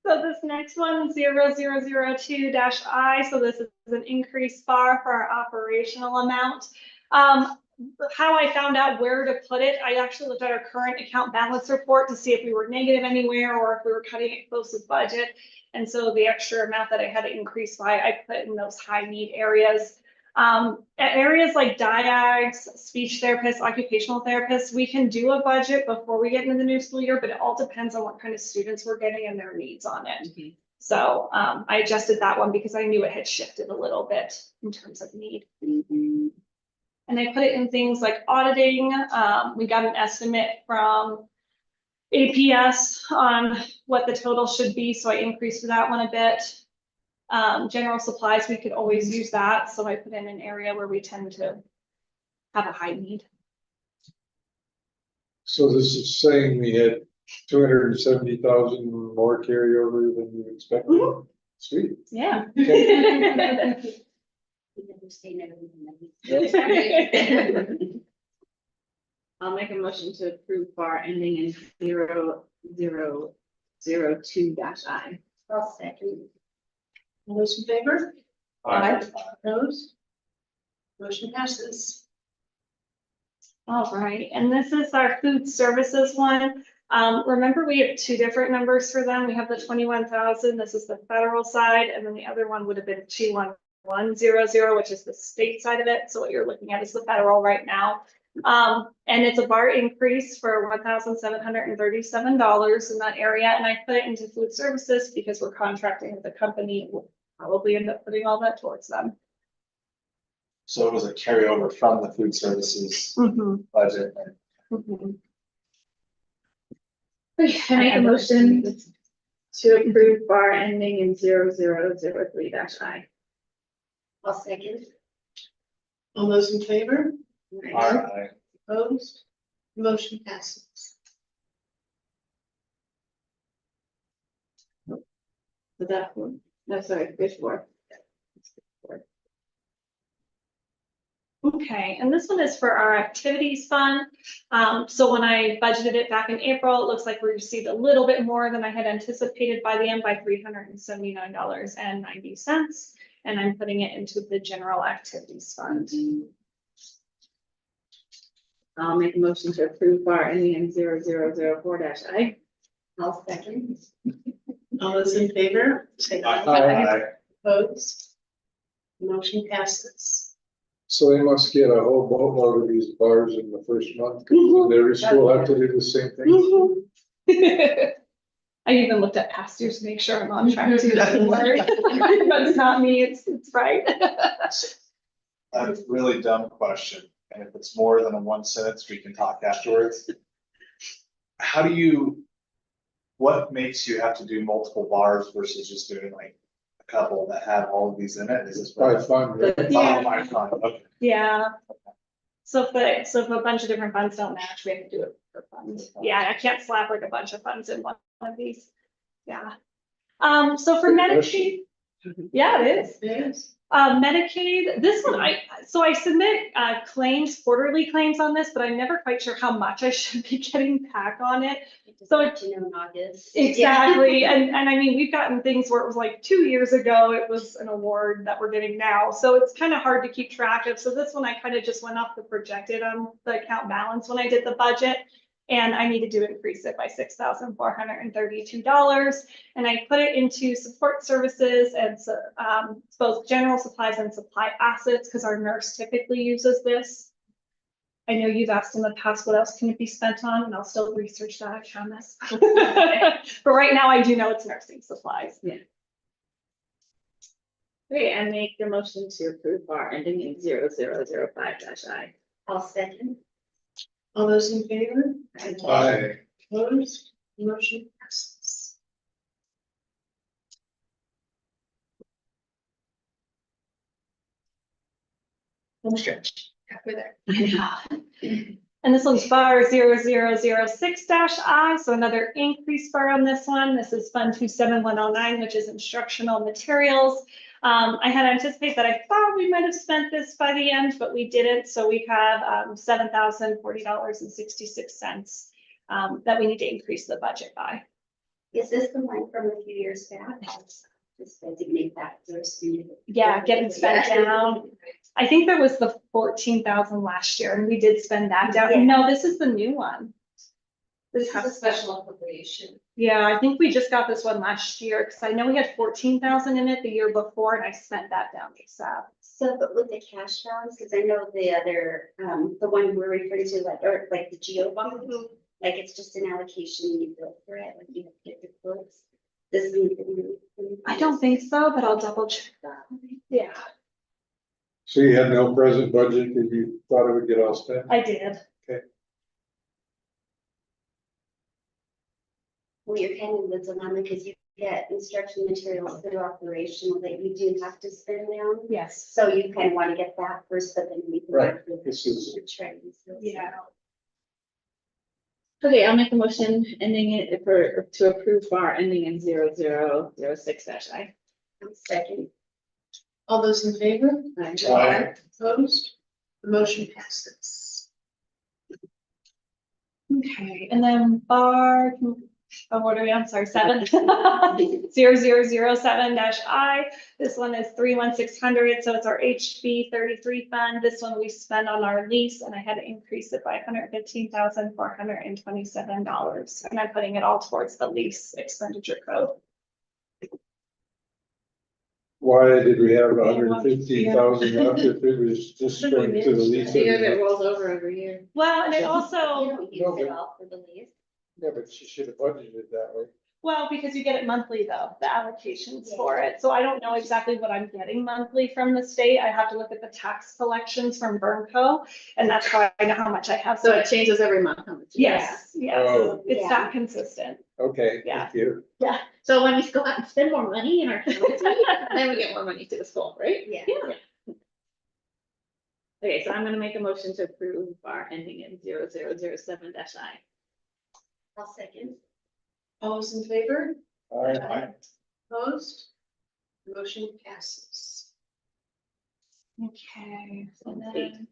So this next one, 0002-I, so this is an increased bar for our operational amount. How I found out where to put it, I actually looked at our current account balance report to see if we were negative anywhere or if we were cutting it close with budget. And so the extra amount that I had to increase by, I put in those high need areas. At areas like diags, speech therapists, occupational therapists, we can do a budget before we get into the new school year, but it all depends on what kind of students we're getting and their needs on it. So I adjusted that one because I knew it had shifted a little bit in terms of need. And I put it in things like auditing. We got an estimate from APS on what the total should be, so I increased that one a bit. General supplies, we could always use that, so I put in an area where we tend to have a high need. So this is saying we had 270,000 more carryover than you expected? Mhm. Sweet. Yeah. You never say never. I'll make a motion to approve bar ending in 0002-I. I'll second. All those in favor? Aye. Opposed? Motion passes. All right, and this is our food services one. Remember, we have two different numbers for them. We have the 21,000, this is the federal side, and then the other one would have been 21100, which is the state side of it. So what you're looking at is the federal right now. And it's a bar increase for $1,737 in that area, and I put it into food services because we're contracting with the company. We'll probably end up putting all that towards them. So it was a carryover from the food services Mm-hmm. budget. Mm-hmm. Can I make a motion to approve bar ending in 0003-I? I'll second. All those in favor? Aye. Opposed? Motion passes. Was that one? No, sorry, there's four. Okay, and this one is for our activities fund. So when I budgeted it back in April, it looks like we received a little bit more than I had anticipated by the end by $379.90. And I'm putting it into the general activities fund. I'll make a motion to approve bar ending in 0004-I. I'll second. All those in favor? Say aye. Aye. Opposed? Motion passes. So they must get a whole boatload of these bars in the first month, because every school have to do the same thing. I even looked at past years to make sure I'm on track too, doesn't worry. But it's not me, it's right. A really dumb question, and if it's more than a one sentence, we can talk afterwards. How do you, what makes you have to do multiple bars versus just doing like a couple that have all of these in it? Is this? By fund, right? Oh, my God, okay. Yeah. So if a bunch of different funds don't match, we have to do it per fund. Yeah, I can't slap like a bunch of funds in one of these. Yeah. So for Good Medicaid, yeah, it is. Yes. Medicaid, this one, I submit claims, quarterly claims on this, but I'm never quite sure how much I should be getting back on it. So Let you know in August. exactly, and I mean, we've gotten things where it was like 2 years ago, it was an award that we're getting now, so it's kind of hard to keep track of. So this one, I kind of just went off the projected on the account balance when I did the budget, and I needed to increase it by $6,432, and I put it into support services and both general supplies and supply assets, because our nurse typically uses this. I know you've asked in the past what else can it be spent on, and I'll still research that, I promise. But right now, I do know it's nursing supplies. Yeah. Okay, and make the motion to approve bar ending in 0005-I. I'll second. All those in favor? Aye. Opposed? Motion passes. Okay, halfway there. And this one's bar 0006-I, so another increase bar on this one. This is Fund 27109, which is instructional materials. I had anticipated that I thought we might have spent this by the end, but we didn't. So we have $7,040.66 that we need to increase the budget by. Is this the one from a few years back? Just designate that first. Yeah, getting spent down. I think there was the 14,000 last year, and we did spend that down. Yeah. No, this is the new one. This is a special appropriation. Yeah, I think we just got this one last year, because I know we had 14,000 in it the year before, and I spent that down ASAP. So, but with the cash balance, because I know the other, the one we're referring to, like the geo bond, like it's just an allocation you build for it, like you have to get the quotes. This is. I don't think so, but I'll double check that. Yeah, So you had no present budget, and you thought it would get all spent? I did. Well, you're kind of the dilemma because you get instruction materials that are operational that you do have to spend now. Yes. So you kind of want to get that first, but then we can. Right. work with This is- the training, so- Yeah. Okay, I'll make a motion ending it to approve bar ending in 0006-I. Second. All those in favor? Aye. Opposed? The motion passes. Okay, and then bar, what are we, I'm sorry, 70007-I. This one is 31600, so it's our HB 33 fund. This one we spend on our lease, and I had to increase it by $115,427, and I'm putting it all towards the lease expenditure code. Why did we have 115,000 left if it was just going to the lease? Because it rolls over every year. Well, and it You also, don't use it all for the lease. Yeah, but she should have budgeted that way. well, because you get it monthly though, the allocations for it. So I don't know exactly what I'm getting monthly from the state. I have to look at the tax collections from Burnco, and that's how I know how much I have. So it changes every month. How much you Yes, yes, Oh. it's Yeah. that consistent. Okay, Yeah. thank you. have. So when we go out and spend more money in our county, then we get more money to the school, right? Yeah. Okay, so I'm gonna make a motion to approve our ending in 0007-I. I'll second. All those in favor? All right. Opposed? The motion passes. Okay, so then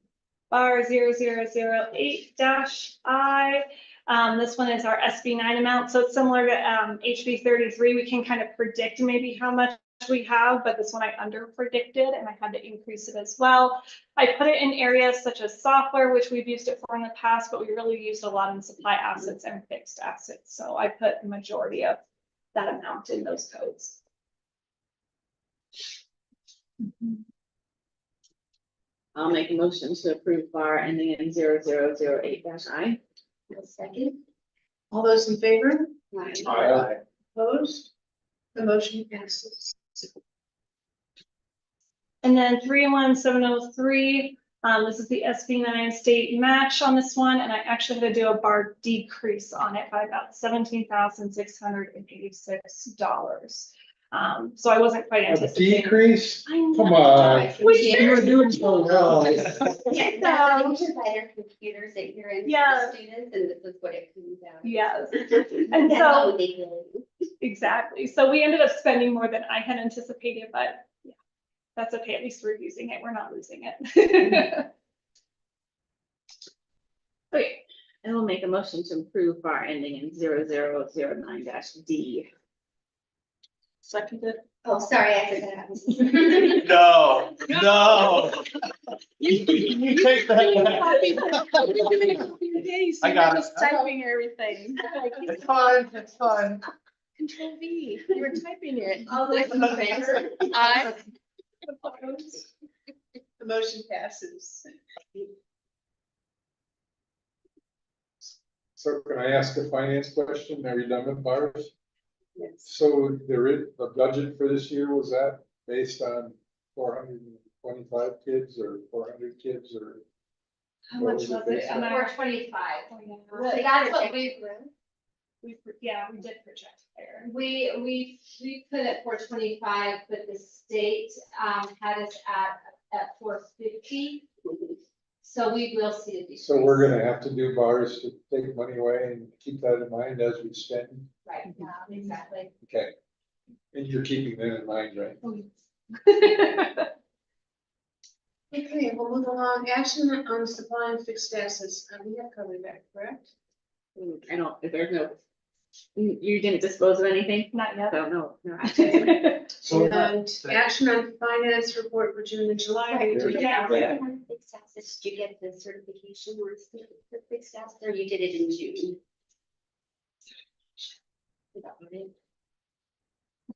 bar 0008-I. This one is our SB9 amount, so it's similar to HB 33. We can kind of predict maybe how much we have, but this one I under predicted and I had to increase it as well. I put it in areas such as software, which we've used it for in the past, but we really used a lot in supply assets and fixed assets. So I put the majority of that amount in those codes. I'll make a motion to approve bar ending in 0008-I. I'll second. All those in favor? Aye. Opposed? The motion passes. And then 31703, this is the SB9 state match on this one, and I actually had to do a bar decrease on it by about $17,686. So I wasn't quite A anticipating. decrease? I know. Come on. We You were doing so well. Yeah, that's what you buy their computers that you're in for Yeah. the students, and this is what it comes out. Yes, and That's so, how they feel. exactly. So we ended up spending more than I had anticipated, but yeah, that's okay. At least we're using it. We're not losing it. Okay, and we'll make a motion to approve bar ending in 0009-D. Seconded. Oh, sorry, I forgot. No, no. You take that back. I got it. Typing everything. It's fine, it's fine. Control V, you were typing it. All those in favor? Aye. Opposed? The motion passes. So can I ask a finance question? Are we done with bars? Yes. So the budget for this year, was that based on 425 kids or 400 kids or? How much was it? based on? 425. They That's got what we, Yeah, we did project there. we put it 425, but the state, had us at 450. So we will see a decrease. So we're gonna have to do bars to take money away and keep that in mind as we spend. Right, exactly. Okay. And you're keeping that in mind, right? Okay, we'll move along. Action on supply and fixed assets. We have covered that, correct? I don't, if there's no, you didn't dispose of anything? Not yet. So no action. So And action on finance report for June and July. Right, We did did you have get that. the fixed assets? Did you get the certification or the fixed assets, or you did it in June? Is that what it-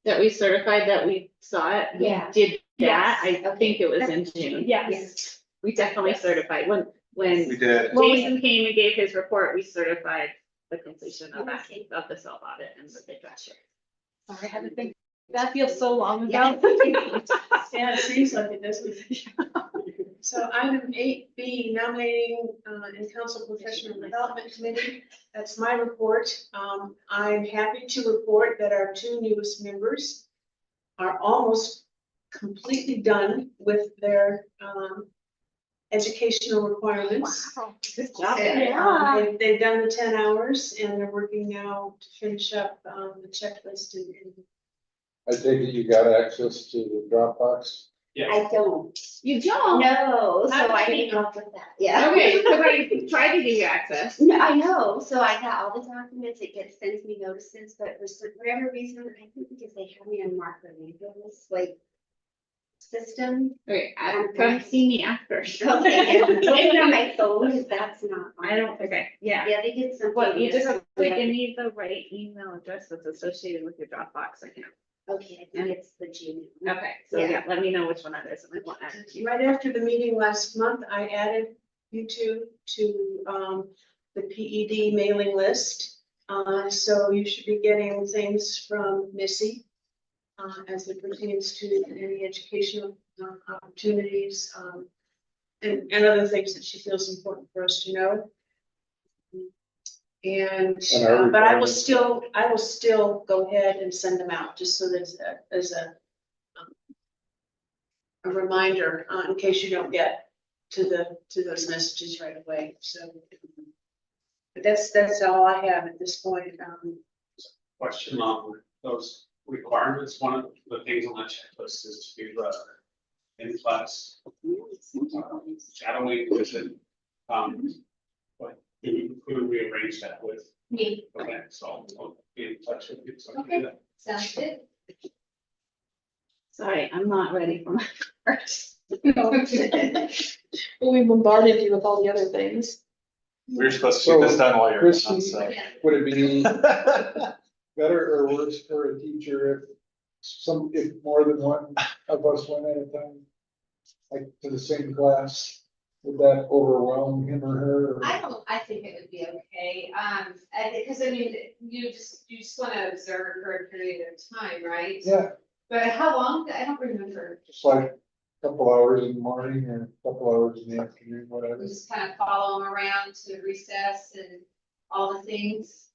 That we certified that we saw it. We Yeah. did that. Yes. I think it was in June. Yes. We definitely Yes. certified. When We did. Jason came and gave his report, we certified the completion of that, Okay. of the self audit and the big picture. Sorry, I had to think. That feels so long Yeah. ago. Yeah, it seems like it does. So item 8B, nominating and council professional development committee. That's my report. I'm happy to report that our two newest members are almost completely done with their educational requirements. Good job. And, Yeah. they've done the 10 hours and they're working now to finish up the checklist and I take it you got access to the Dropbox? I don't. You don't? No, so How I did need help with that, yeah. Okay, because I tried to give you access. No, I know, so I got all the documents, it gets, sends me notices, but for whatever reason, I think because they have me on marker this like system. Okay, come see me after. Okay, maybe on my phone, if that's not. on. I don't, okay, yeah. Yeah, they did something. What, you just have to yesterday. give me the right email address that's associated with your Dropbox account. Okay, I think it's the Gmail. Okay, so Yeah. yeah, let me know which one that is and I will add it to you. Right after the meeting last month, I added you two to the PED mailing list. So you should be getting things from Missy as it pertains to any educational opportunities and other things that she feels important for us to know. And, our but I will requirements. still go ahead and send them out, just so there's a reminder, in case you don't get to those messages right away, so. But that's all I have at this point, Question on those requirements, one of the things on that checklist is to do in-class shadowing, is it, what, who we arrange that with? Me, Okay, so I'll be in touch with you. So I can do that. sounds good. Sorry, I'm not ready for my first. Well, we bombarded you with all the other things. We're supposed to get this done while you're Christie, gone, so. would it be better or worse for a teacher if more than one of us went at a time? Like to the same class, would that overwhelm him or her? Or- I think it would be okay, because I mean, you just wanna observe for a period of time, right? Yeah, But how long, I don't remember, just like a couple hours in the morning or a couple hours in the afternoon, whatever. we just kind of follow them around to recess and all the things.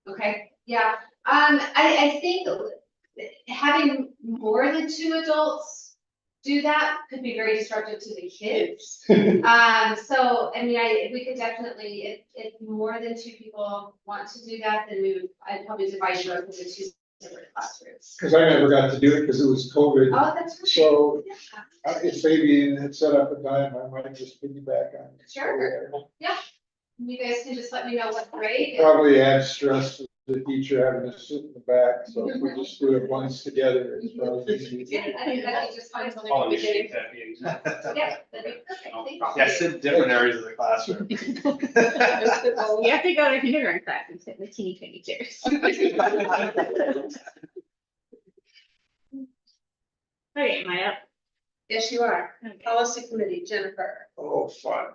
Okay, yeah, I think having more than 2 adults do that could be very disruptive to the kids. So, I mean, we could definitely, if more than 2 people want to do that, then I'd probably divide you up into 2 separate classrooms. Cause I never got to do it because it was COVID. Oh, that's right. So Yeah. if Fabian had set up a time, I might just piggyback on. Sure. You guys can just let me know what grade. Probably adds stress to the teacher having to sit in the back, so if we just do it once together, it's probably easy. Yeah, I think that'd be just fine. I'll initiate that meeting. Yeah, that'd be perfect. Thank you. Yeah, sit in different areas of the classroom. You have to go to kindergarten class and sit in the teeny tiny chairs. Okay, am I up? yes, you are. Okay. Policy committee, Jennifer. Oh, fun.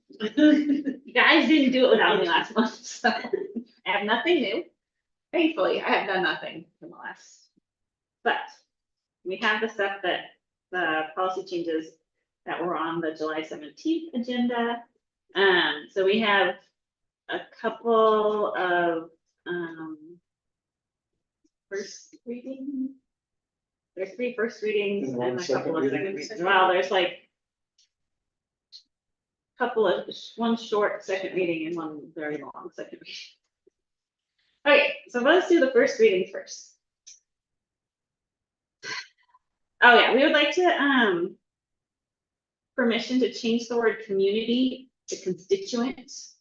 You guys didn't do it without me last month, so I have nothing new. Thankfully, I have done nothing in the last. But we have the stuff that, the policy changes that were on the July 17th agenda. So we have a couple of, first reading. There's 3 first readings And one and a couple of second second reading. readings. Well, there's like couple of, one short second reading and one very long second reading. Okay, so let's do the first reading first. Oh yeah, we would like to, permission to change the word community to constituents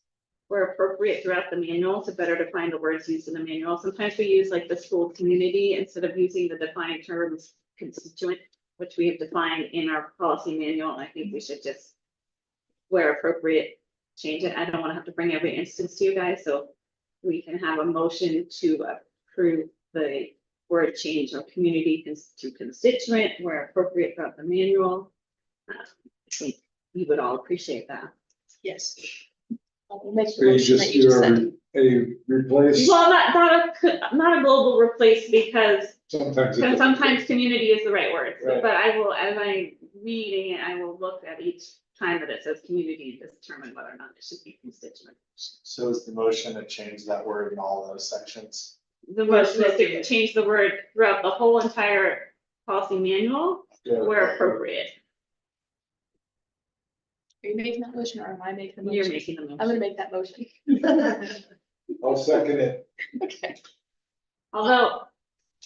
where appropriate throughout the manual to better define the words used in the manual. Sometimes we use like the school community instead of using the defined terms constituent, which we have defined in our policy manual. And I think we should just, where appropriate, change it. I don't want to have to bring every instance to you guys, so we can have a motion to approve the word change of community to constituent where appropriate throughout the manual. I think we would all appreciate that. Yes. I'll make the So you motion just that you just do said. a replace, Well, not a global replace because sometimes. it- sometimes community is the right word, Right. but I will, as I'm reading it, I will look at each time that it says community and determine whether or not it should be constituent. So is the motion to change that word in all those sections? The motion is to change the word throughout the whole entire policy manual Yeah. where appropriate. Are you making that motion or am I making the motion? You're making the I'm gonna motion. make that motion. I'll second it. Okay. Although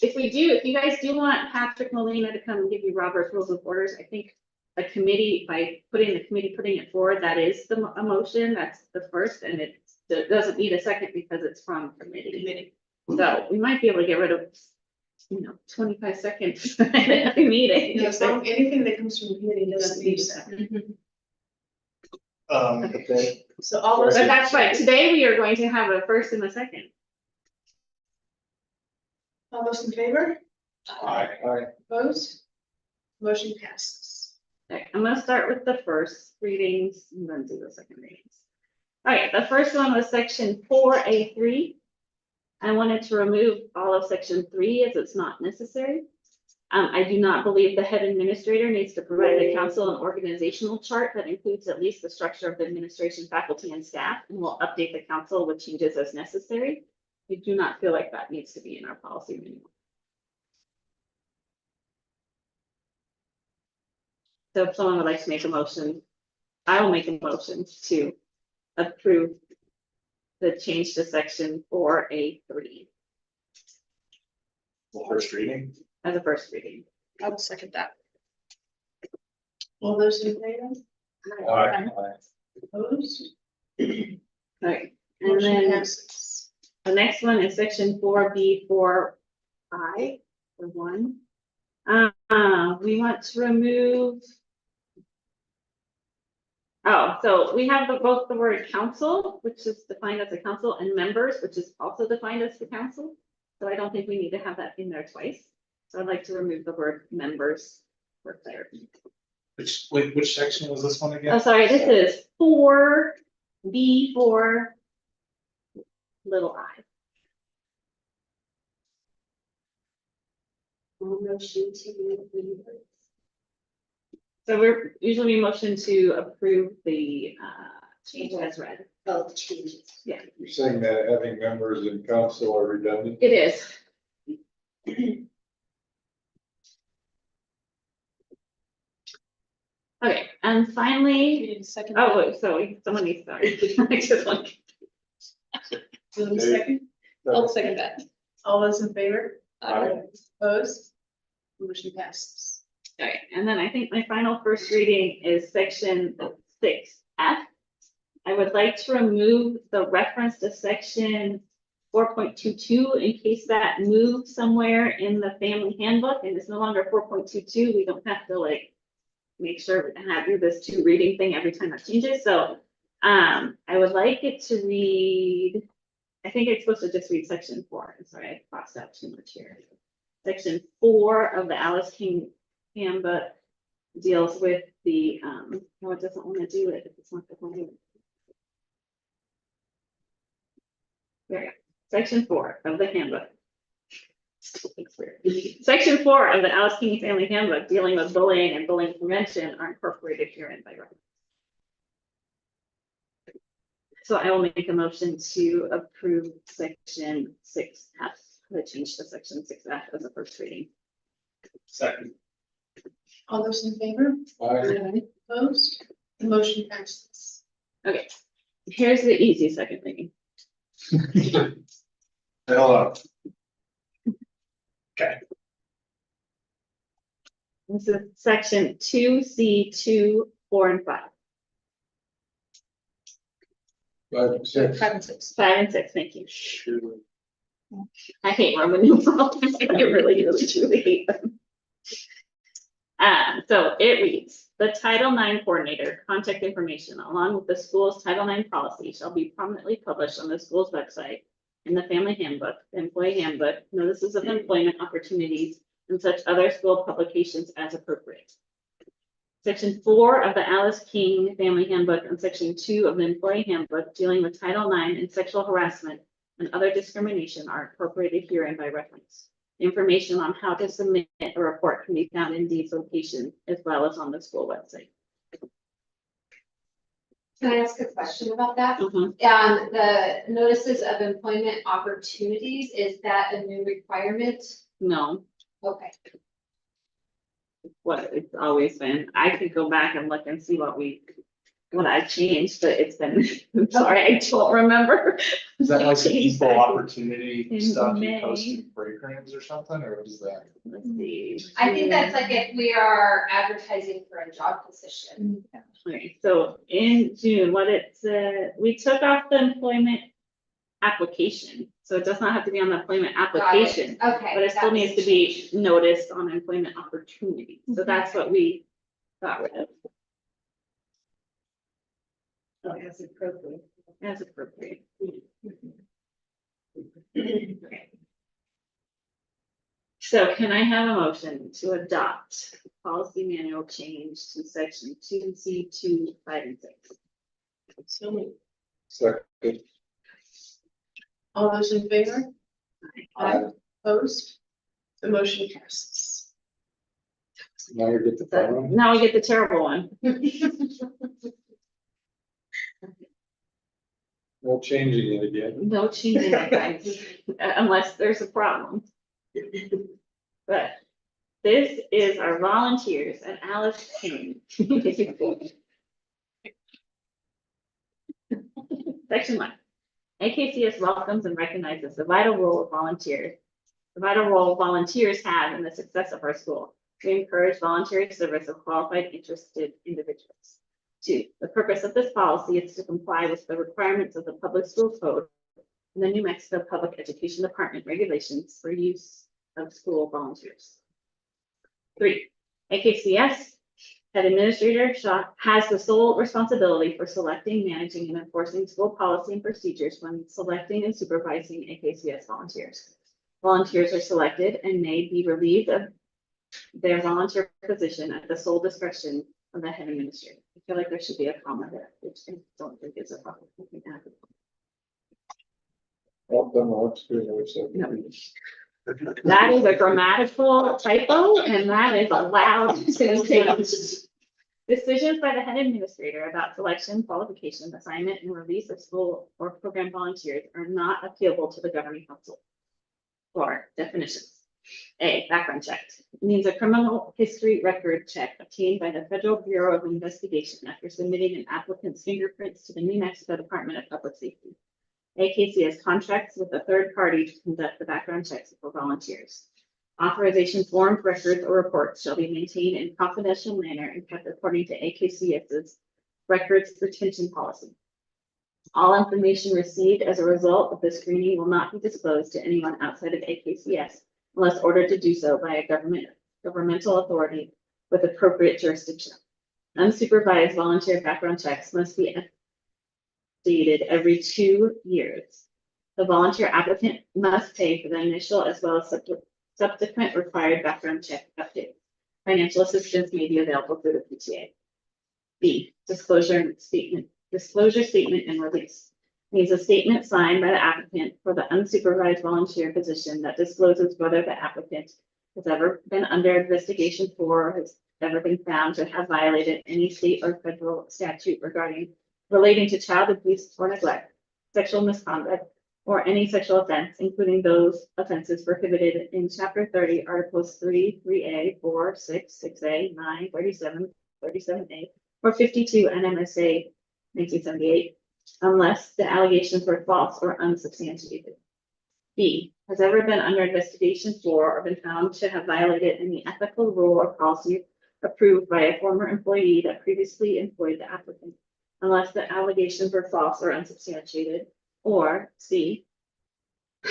if you guys do want Patrick Molina to come and give you Robert's Rules of Orders, I think a committee, by putting it forward, that is a motion, that's the first, and it doesn't need a second because it's from committee. So we might be able to get rid of, 25 seconds at every meeting. Yeah, so anything that comes from committee doesn't need a second. Okay. So all those. But that's right, today we are going to have a first and a second. All those in favor? Aye. Opposed? Motion passes. Okay, I'm gonna start with the first readings and then do the second readings. All right, the first one was section 4A3. I wanted to remove all of section 3 as it's not necessary. I do not believe the head administrator needs to provide the council an organizational chart that includes at least the structure of the administration, faculty, and staff, and will update the council with changes as necessary. I do not feel like that needs to be in our policy manual. So if someone would like to make a motion, I will make a motion to approve the change to section 4A3 First reading. as a first reading. I will second that. All those in favor? Aye. Opposed? All right, and Motion then passes. the next one is section 4B4I, the one. We want to remove. Oh, so we have both the word council, which is defined as a council, and members, which is also defined as the council. So I don't think we need to have that in there twice. So I'd like to remove the word members for clarity. Which section was this one Oh, again? sorry, this is 4B4 little I. Motion to. So we're usually motion to approve the change as read. Oh, the changes. Yeah, You're saying that having members in council are redundant? it is. Okay, and You finally, need a second. oh, wait, so someone needs to start. I just want. Do you want a second? I'll second that. All those in favor? Aye. Opposed? Motion passes. Okay, and then I think my final first reading is section 6F. I would like to remove the reference to section 4.22 in case that moves somewhere in the family handbook and it's no longer 4.22. We don't have to make sure we have do this 2 reading thing every time that changes. So I would like it to read, I think it's supposed to just read section 4. I'm sorry, I crossed out too much here. Section 4 of the Alice King handbook deals with the, no, it doesn't want to do it if it's not the one. There you go. Section 4 of the handbook. Section 4 of the Alice King Family Handbook dealing with bullying and bullying prevention are incorporated herein by reference. So I will make a motion to approve section 6F, the change to section 6F as a first reading. Second. All those in favor? Aye. Opposed? The motion passes. Okay, here's the easy second reading. Hold on. This is section 2C2, 4, and 5. 5 and 6. 5 and 6. 5 and 6, thank you. I hate Roman numerals. I really, really, truly hate them. So it reads, the Title IX coordinator contact information along with the school's Title IX policy shall be prominently published on the school's website in the family handbook, the employee handbook, notices of employment opportunities, and such other school publications as appropriate. Section 4 of the Alice King Family Handbook and Section 2 of the Employee Handbook dealing with Title IX and sexual harassment and other discrimination are incorporated herein by reference. Information on how to submit a report can be found in these locations as well as on the school website. Can I ask a question about that? Mhm. The notices of employment opportunities, is that a new requirement? No, Okay, what it's always been. I could go back and look and see what we what I changed, but it's been, I'm sorry, I don't remember. Is that like the Changed equal back opportunity in stuff May. you post in break rooms or something, or what is that? Let's see. I think that's like if we are advertising for a job position. Okay, so in June, what it said, we took off the employment application, so it does not have to be on the employment Got it. application, Okay. but it still that needs to was be changed. noticed on employment opportunity. So that's what we got rid of As appropriate. as appropriate. Okay. So can I have a motion to adopt policy manual change to section 2C 2, 5, and 6? So moved. Second. All those in favor? Aye. Opposed? The motion passes. Now you get the So phone. now we get the terrible one. No changing it again. No changing it, guys, unless there's a problem. But this is our volunteers and Alice King. Section 1. AKCS welcomes and recognizes the vital role of volunteers. The vital role volunteers have in the success of our school. We encourage voluntary service of qualified, interested individuals. 2, the purpose of this policy is to comply with the requirements of the Public School Code and the New Mexico Public Education Department regulations for use of school volunteers. 3, AKCS head administrator has the sole responsibility for selecting, managing, and enforcing school policy and procedures when selecting and supervising AKCS volunteers. Volunteers are selected and may be relieved of their volunteer position at the sole discretion of the head administrator. I feel like there should be a comma there, which I don't think is a problem. I think that- Well, then what's good, what's up? No. That is a grammatical typo, and that is allowed to take. Decisions by the head administrator about selection, qualification, assignment, and release of school or program volunteers are not appealable to the governing council. 4, definitions. A, background check means a criminal history record check obtained by the Federal Bureau of Investigation after submitting an applicant's fingerprints to the New Mexico Department of Public Safety. AKCS contracts with a third party to conduct the background checks for volunteers. Authorization forms, records, or reports shall be maintained in confidential manner and kept according to AKCS's records retention policy. All information received as a result of the screening will not be disclosed to anyone outside of AKCS unless ordered to do so by a governmental authority with appropriate jurisdiction. Unsupervised volunteer background checks must be updated every 2 years. The volunteer applicant must pay for the initial as well as subsequent required background check updates. Financial assistance may be available through the PTA. B, disclosure statement and release. Means a statement signed by the applicant for the unsupervised volunteer position that discloses whether the applicant has ever been under investigation for, or has ever been found to have violated any state or federal statute relating to child abuse or neglect, sexual misconduct, or any sexual offense, including those offenses prohibited in Chapter 30, Articles 3, 3A, 4, 6, 6A, 9, 37, 37A, or 52 NMSA 1978, unless the allegations were false or unsubstantiated. B, has ever been under investigation for or been found to have violated any ethical rule or policy approved by a former employee that previously employed the applicant, unless the allegations were false or unsubstantiated. Or C,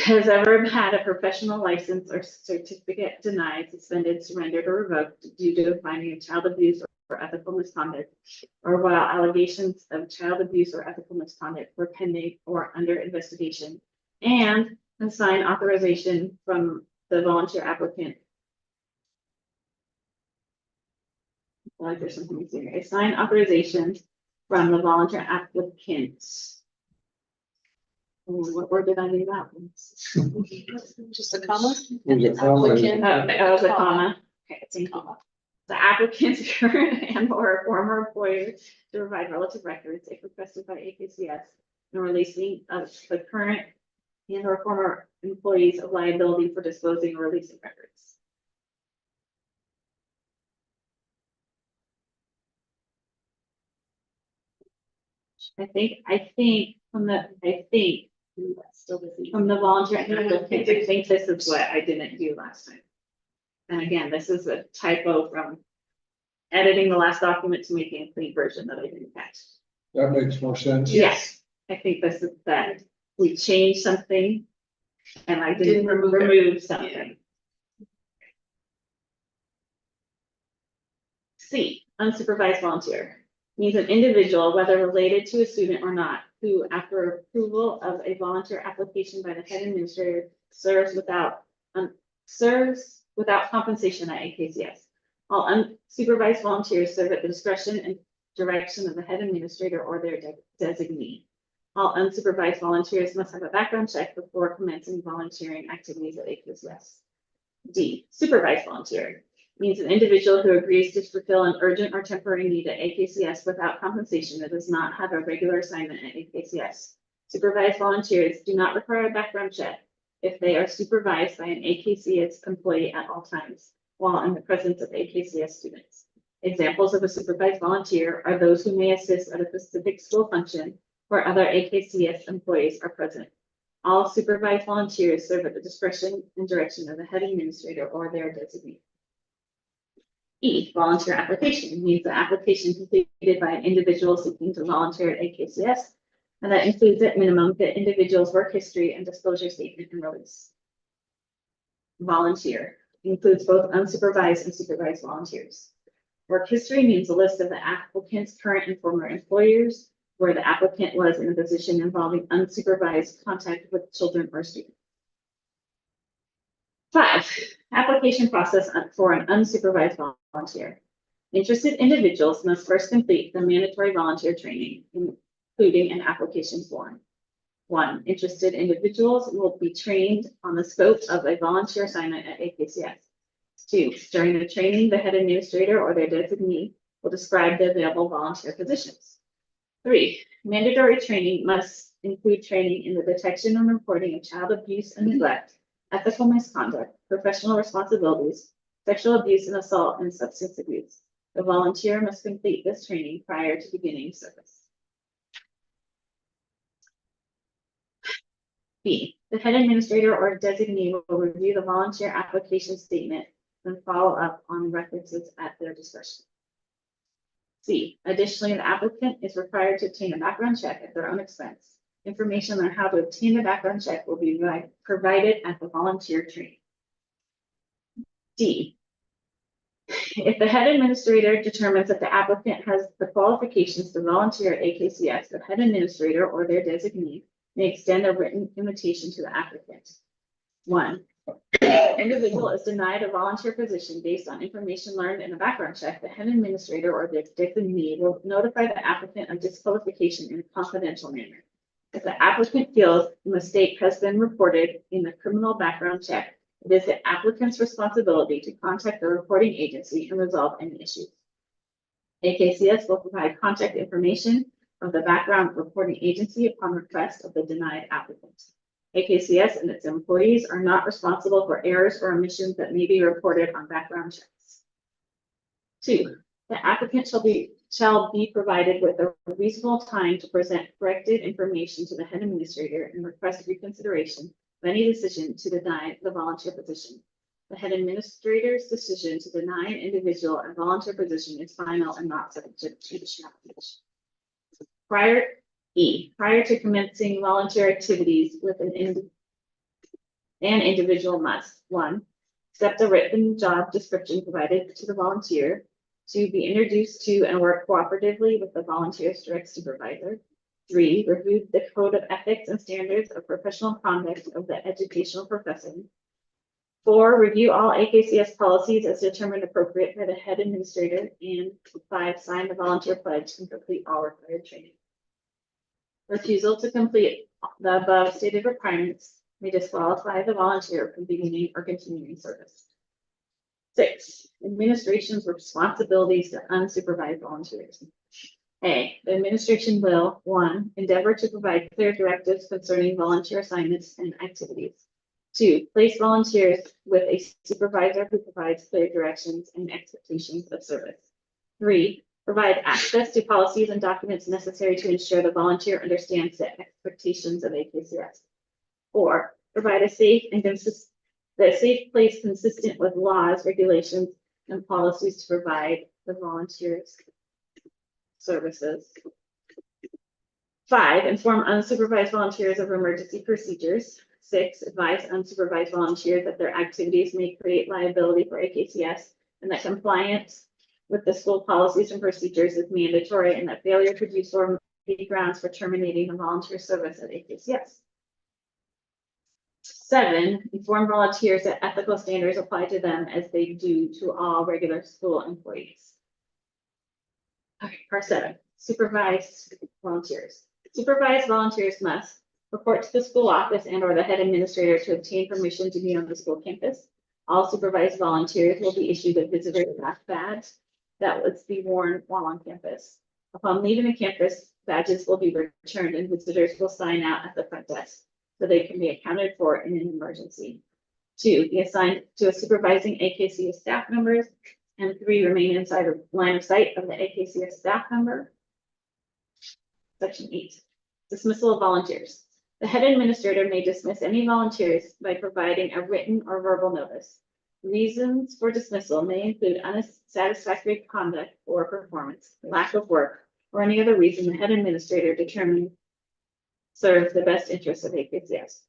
has ever had a professional license or certificate denied, suspended, surrendered, or revoked due to the finding of child abuse or ethical misconduct, or while allegations of child abuse or ethical misconduct were pending or under investigation, and assign authorization from the volunteer applicant. Like there's something missing here. Assign authorization from the volunteer applicant. What word did I leave out? Just a comma? There's a comma. Applicant. Oh, that was a comma. Okay, thank you. The applicant's current and or former employer to provide relative records if requested by AKCS and releasing of the current and or former employees of liability for disclosing or releasing records. I think from the volunteer applicant, I think this is what I didn't do last time. And again, this is a typo from editing the last document to making a clean version that I didn't catch. That makes more sense. Yes, I think this is that we changed something and I didn't Didn't remove it. remove something. C, unsupervised volunteer, means an individual, whether related to a student or not, who after approval of a volunteer application by the head administrator serves without compensation at AKCS. All unsupervised volunteers serve at the discretion and direction of the head administrator or their designee. All unsupervised volunteers must have a background check before commencing volunteering activities at AKCS. D, supervised volunteer, means an individual who agrees to fulfill an urgent or temporary need at AKCS without compensation that does not have a regular assignment at AKCS. Supervised volunteers do not require a background check if they are supervised by an AKCS employee at all times while in the presence of AKCS students. Examples of a supervised volunteer are those who may assist at a specific school function where other AKCS employees are present. All supervised volunteers serve at the discretion and direction of the head administrator or their designee. E, volunteer application, means the application completed by an individual seeking to volunteer at AKCS, and that includes at minimum the individual's work history and disclosure statement and release. Volunteer includes both unsupervised and supervised volunteers. Work history means a list of the applicant's current and former employers, where the applicant was in a position involving unsupervised contact with children or students. 5, application process for an unsupervised volunteer. Interested individuals must first complete the mandatory volunteer training, including an application form. 1, interested individuals will be trained on the scope of a volunteer assignment at AKCS. 2, during the training, the head administrator or their designee will describe the available volunteer positions. 3, mandatory training must include training in the detection and reporting of child abuse and neglect, ethical misconduct, professional responsibilities, sexual abuse and assault, and substance abuse. The volunteer must complete this training prior to beginning service. B, the head administrator or designee will review the volunteer application statement and follow up on references at their discretion. C, additionally, the applicant is required to obtain a background check at their own expense. Information on how to obtain the background check will be provided at the volunteer training. D, if the head administrator determines that the applicant has the qualifications to volunteer at AKCS, the head administrator or their designee may extend a written invitation to the applicant. 1, individual is denied a volunteer position based on information learned in a background check. The head administrator or the designee will notify the applicant of disqualification in a confidential manner. If the applicant feels a mistake has been reported in the criminal background check, it is the applicant's responsibility to contact the reporting agency and resolve any issues. AKCS will provide contact information of the background reporting agency upon request of the denied applicant. AKCS and its employees are not responsible for errors or omissions that may be reported on background checks. 2, the applicant shall be provided with a reasonable time to present corrected information to the head administrator and request reconsideration of any decision to deny the volunteer position. The head administrator's decision to deny an individual a volunteer position is final and not subject to challenge. Prior to commencing volunteer activities with an individual must 1, accept a written job description provided to the volunteer. 2, be introduced to and work cooperatively with the volunteer's direct supervisor. 3, review the code of ethics and standards of professional conduct of the educational profession. 4, review all AKCS policies as determined appropriate by the head administrator. And 5, sign the volunteer pledge and complete all required training. Refusal to complete the above stated requirements may disqualify the volunteer from beginning or continuing service. 6, administration's responsibilities to unsupervised volunteers. A, the administration will 1, endeavor to provide clear directives concerning volunteer assignments and activities. 2, place volunteers with a supervisor who provides clear directions and expectations of service. 3, Provide access to policies and documents necessary to ensure the volunteer understands the expectations of AKCS. 4, provide a safe place consistent with laws, regulations, and policies to provide the volunteers services. 5, inform unsupervised volunteers of emergency procedures. 6, advise unsupervised volunteers that their activities may create liability for AKCS and that compliance with the school policies and procedures is mandatory and that failure to do so may be grounds for terminating the volunteer service at AKCS. 7, inform volunteers that ethical standards apply to them as they do to all regular school employees. Okay, part 7, supervised volunteers. Supervised volunteers must report to the school office and or the head administrator to obtain permission to be on the school campus. All supervised volunteers will be issued a visitor pass badge that must be worn while on campus. Upon leaving the campus, badges will be returned and visitors will sign out at the front desk so they can be accounted for in an emergency. 2, be assigned to a supervising AKCS staff members, and 3, remain inside the line of sight of the AKCS staff member. Section 8, dismissal of volunteers. The head administrator may dismiss any volunteers by providing a written or verbal notice. Reasons for dismissal may include unsatisfactory conduct or performance, lack of work, or any other reason the head administrator determined serves the best interests of AKCS.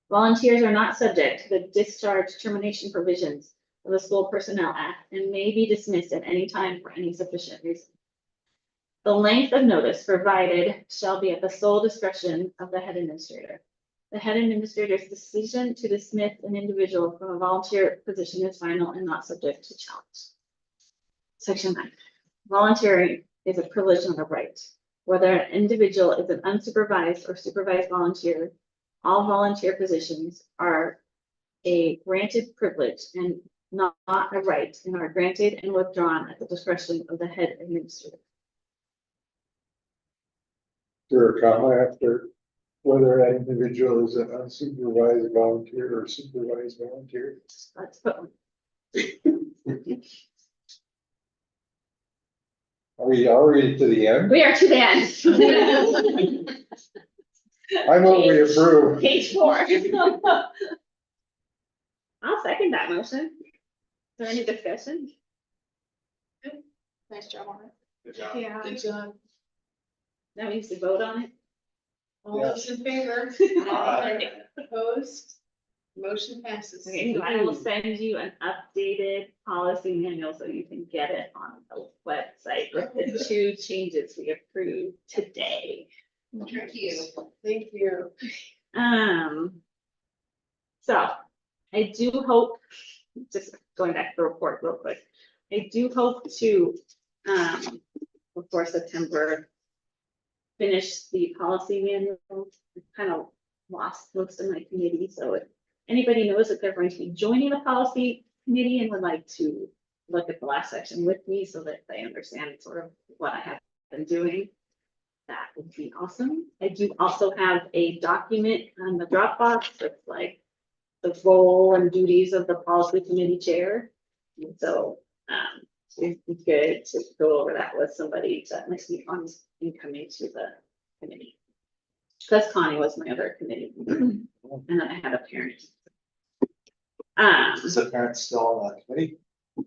Volunteers are not subject to the discharge termination provisions of the School Personnel Act and may be dismissed at any time for any sufficient reason. The length of notice provided shall be at the sole discretion of the head administrator. The head administrator's decision to dismiss an individual from a volunteer position is final and not subject to challenge. Section 9, volunteering is a privilege and a right. Whether an individual is an unsupervised or supervised volunteer, all volunteer positions are a granted privilege and not a right, and are granted and withdrawn at the discretion of the head administrator. There a comma after whether that individual is an unsupervised volunteer or supervised volunteer. Let's put one. Are we already to the end? We are to the end. I move we approve. Page 4. I'll second that motion. Is there any discussion? Nice job on it. Good job. Yeah, good job. Now we need to vote on it. All those in favor? Aye. Opposed? Motion passes. Okay, so I will send you an updated policy manual so you can get it on the website with the 2 changes we approved today. Thank you. Thank you. So I do hope, just going back to the report real quick, I do hope to, before September, finish the policy manual. I kind of lost most of my committee, so if anybody knows that they're going to be joining the policy committee and would like to look at the last section with me so that they understand sort of what I have been doing, that would be awesome. I do also have a document on the Dropbox that's like the role and duties of the policy committee chair. And so it'd be good to go over that with somebody that might be on incoming to the committee. Because Connie was my other committee member, and then I had a parent. Is the parent still on the committee?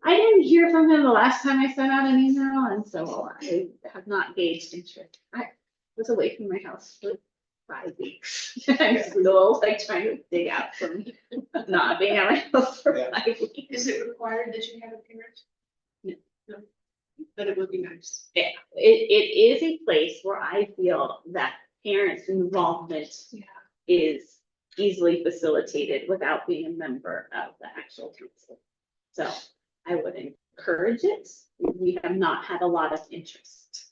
I didn't hear from him the last time I sent out an email, and so I have not gauged interest. I was away from my house for 5 weeks. I'm still like trying to dig out from not being at my house for Yeah. 5 weeks. Is it required that you have a parent? No. But it would be nice. Yeah, it is a place where I feel that parents' involvement is easily facilitated without being a member of the actual council. So I would encourage it. We have not had a lot of interest.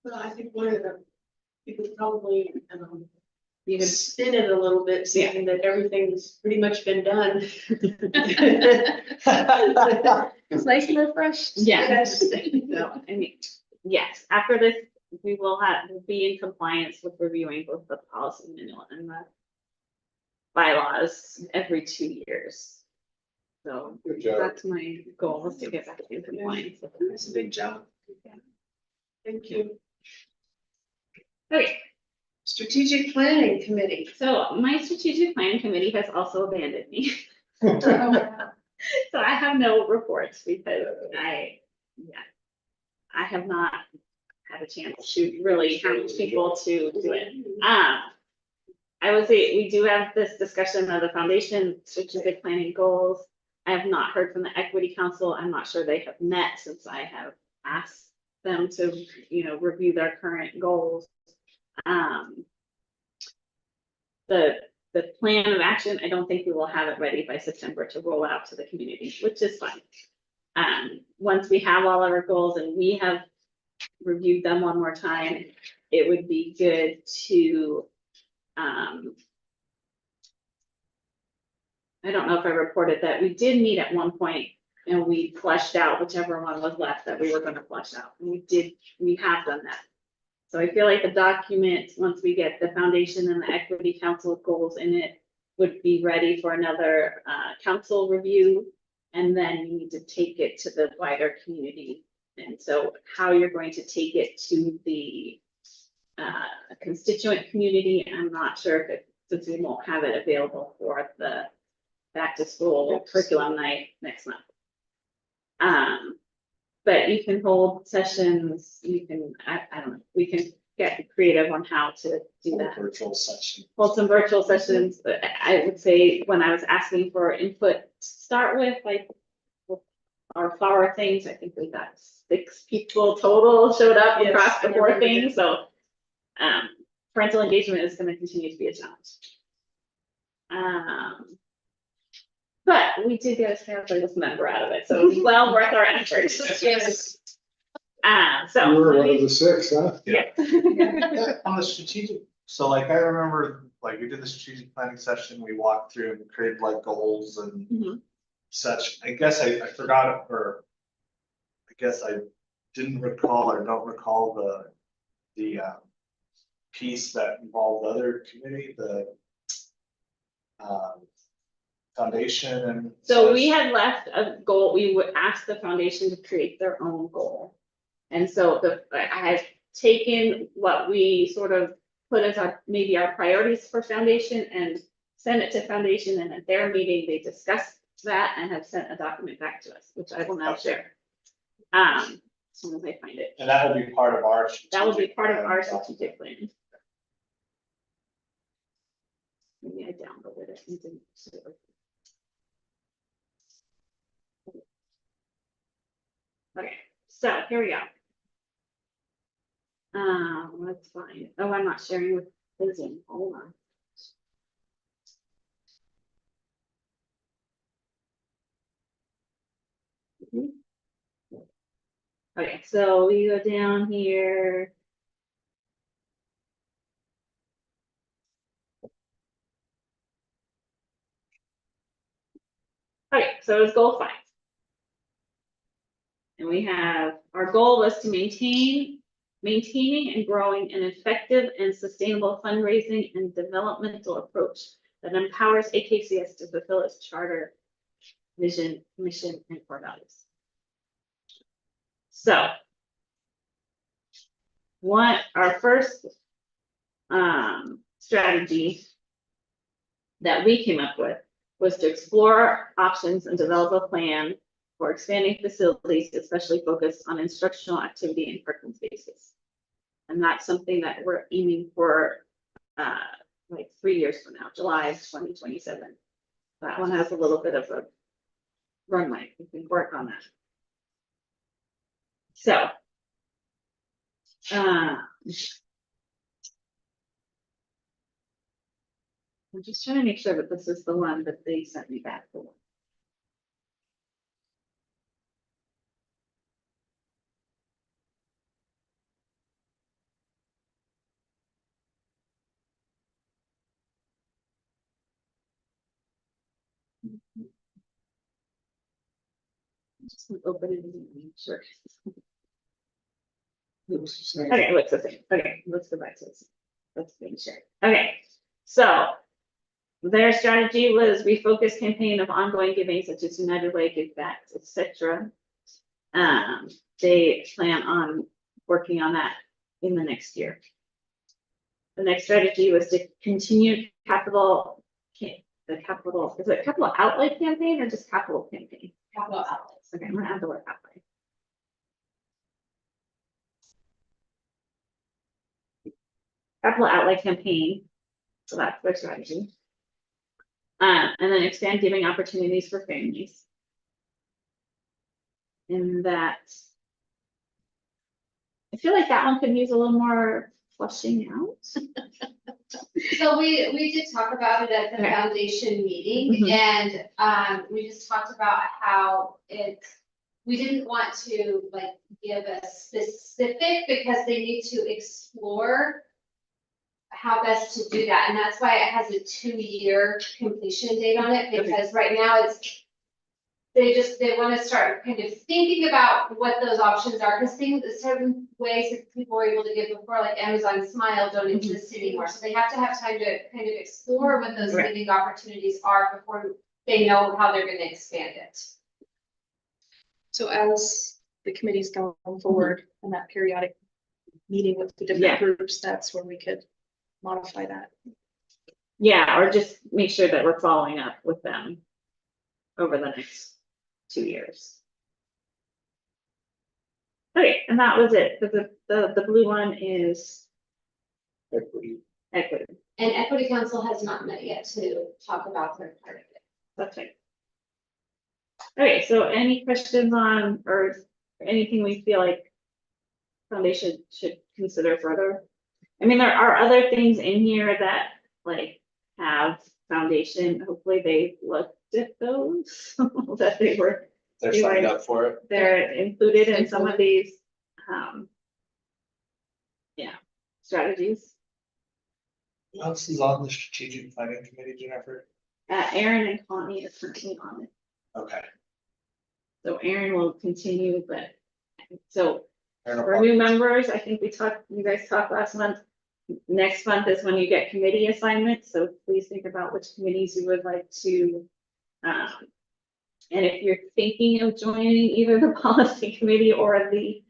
Well, I think one of the people probably, You can spin it a little bit, saying that everything's pretty much been done. It's nice and refreshed. Yes. So, I mean, yes, after this, we'll be in compliance with reviewing both the policy manual and the bylaws every 2 years. So Good job. that's my goal, is to get back in compliance. It's a big job. Thank you. Okay, Strategic Planning Committee. so my strategic planning committee has also abandoned me. So I have no reports because I have not had a chance to really have people to do it. I would say we do have this discussion of the foundation strategic planning goals. I have not heard from the Equity Council. I'm not sure they have met since I have asked them to, review their current goals. The plan of action, I don't think we will have it ready by September to roll out to the community, which is fine. Once we have all our goals and we have reviewed them one more time, it would be good to, I don't know if I reported that we did meet at one point and we fleshed out whichever one was left that we were gonna flesh out. And we have done that. So I feel like the document, once we get the foundation and the equity council goals in it, would be ready for another council review. And then you need to take it to the wider community. And so how you're going to take it to the constituent community, I'm not sure if since we won't have it available for the back to school curriculum night next month. But you can hold sessions, you can, I don't know, we can get creative on how to do that. Virtual session. Hold some virtual sessions, but I would say when I was asking for input to start with, like our flower things, I think we got 6 people total showed up Yes, across the I 4 remember things, so parental engagement is gonna continue to be a challenge. But we did get a Stanford member out of it, so it was well worth our efforts. Yes. So. You were one of the 6, huh? Yeah. On the strategic, so like I remember, like we did the strategic planning session, we walked through and created like goals and Mhm. such. I guess I forgot it, or I guess I didn't recall or don't recall the piece that involved the other committee, the foundation and. So we such. had left a goal, we would ask the foundation to create their own goal. And so I had taken what we sort of put as maybe our priorities for foundation and sent it to foundation, and at their meeting, they discussed that and have sent a document back to us, which I will now share. As soon as I find it. And that will be part of our. That will be part of our strategic plan. strategic plan. Maybe I downloaded it and didn't. Okay, so here we go. Let's find, oh, I'm not sharing with Lizzie, hold on. Okay, so we go down here. Okay, so it's goal 5. And we have, our goal was to maintaining and growing an effective and sustainable fundraising and developmental approach that empowers AKCS to fulfill its charter, vision, mission, and core values. So, our first strategy that we came up with was to explore options and develop a plan for expanding facilities, especially focused on instructional activity and parking spaces. And that's something that we're aiming for like 3 years from now, July of 2027. That one has a little bit of a runway. We can work on that. So, I'm just trying to make sure that this is the one that they sent me back for. I'm just gonna open it and make sure. Okay, it looks the same. Okay, let's go back to this. Let's make sure. Okay, so Their strategy was refocus campaign of ongoing giving such as United Way, Give Back, etc. They plan on working on that in the next year. The next strategy was to continue capital outlay campaign or just capital campaign? Capital outlets. Okay, I'm gonna add the word outlay. Capital outlay campaign, so that's their strategy. And then expand giving opportunities for families. And that, I feel like that one could use a little more flushing out. So we did talk about it at the Okay. foundation meeting, Mhm. and we just talked about how we didn't want to like give a specific because they need to explore how best to do that, and that's why it has a 2-year completion date on it, because right now they want to start kind of thinking about what those options are, because certain ways that people were able to give before, like Amazon Smile, don't exist anymore. So they have to have time to kind of explore what those Right. giving opportunities are before they know how they're gonna expand it. So as the committee's going forward in that periodic meeting with the Yeah. different groups, that's where we could modify that. Yeah, or just make sure that we're following up with them over the next 2 years. Okay, and that was it. The blue one is Equity. equity. And Equity Council has not met yet to talk about their part of it. That's right. Okay, so any questions on, or anything we feel like foundation should consider further? I mean, there are other things in here that like have foundation, hopefully they looked at those, that they were, They're signed up for it. they're included in some of these, yeah, strategies. Who else is on the strategic planning committee, Jennifer? Aaron and Connie are currently on it, Okay. so Aaron will continue, but, so Fair enough. for new members, I think you guys talked last month. Next month is when you get committee assignments, so please think about which committees you would like to. And if you're thinking of joining either the policy committee or the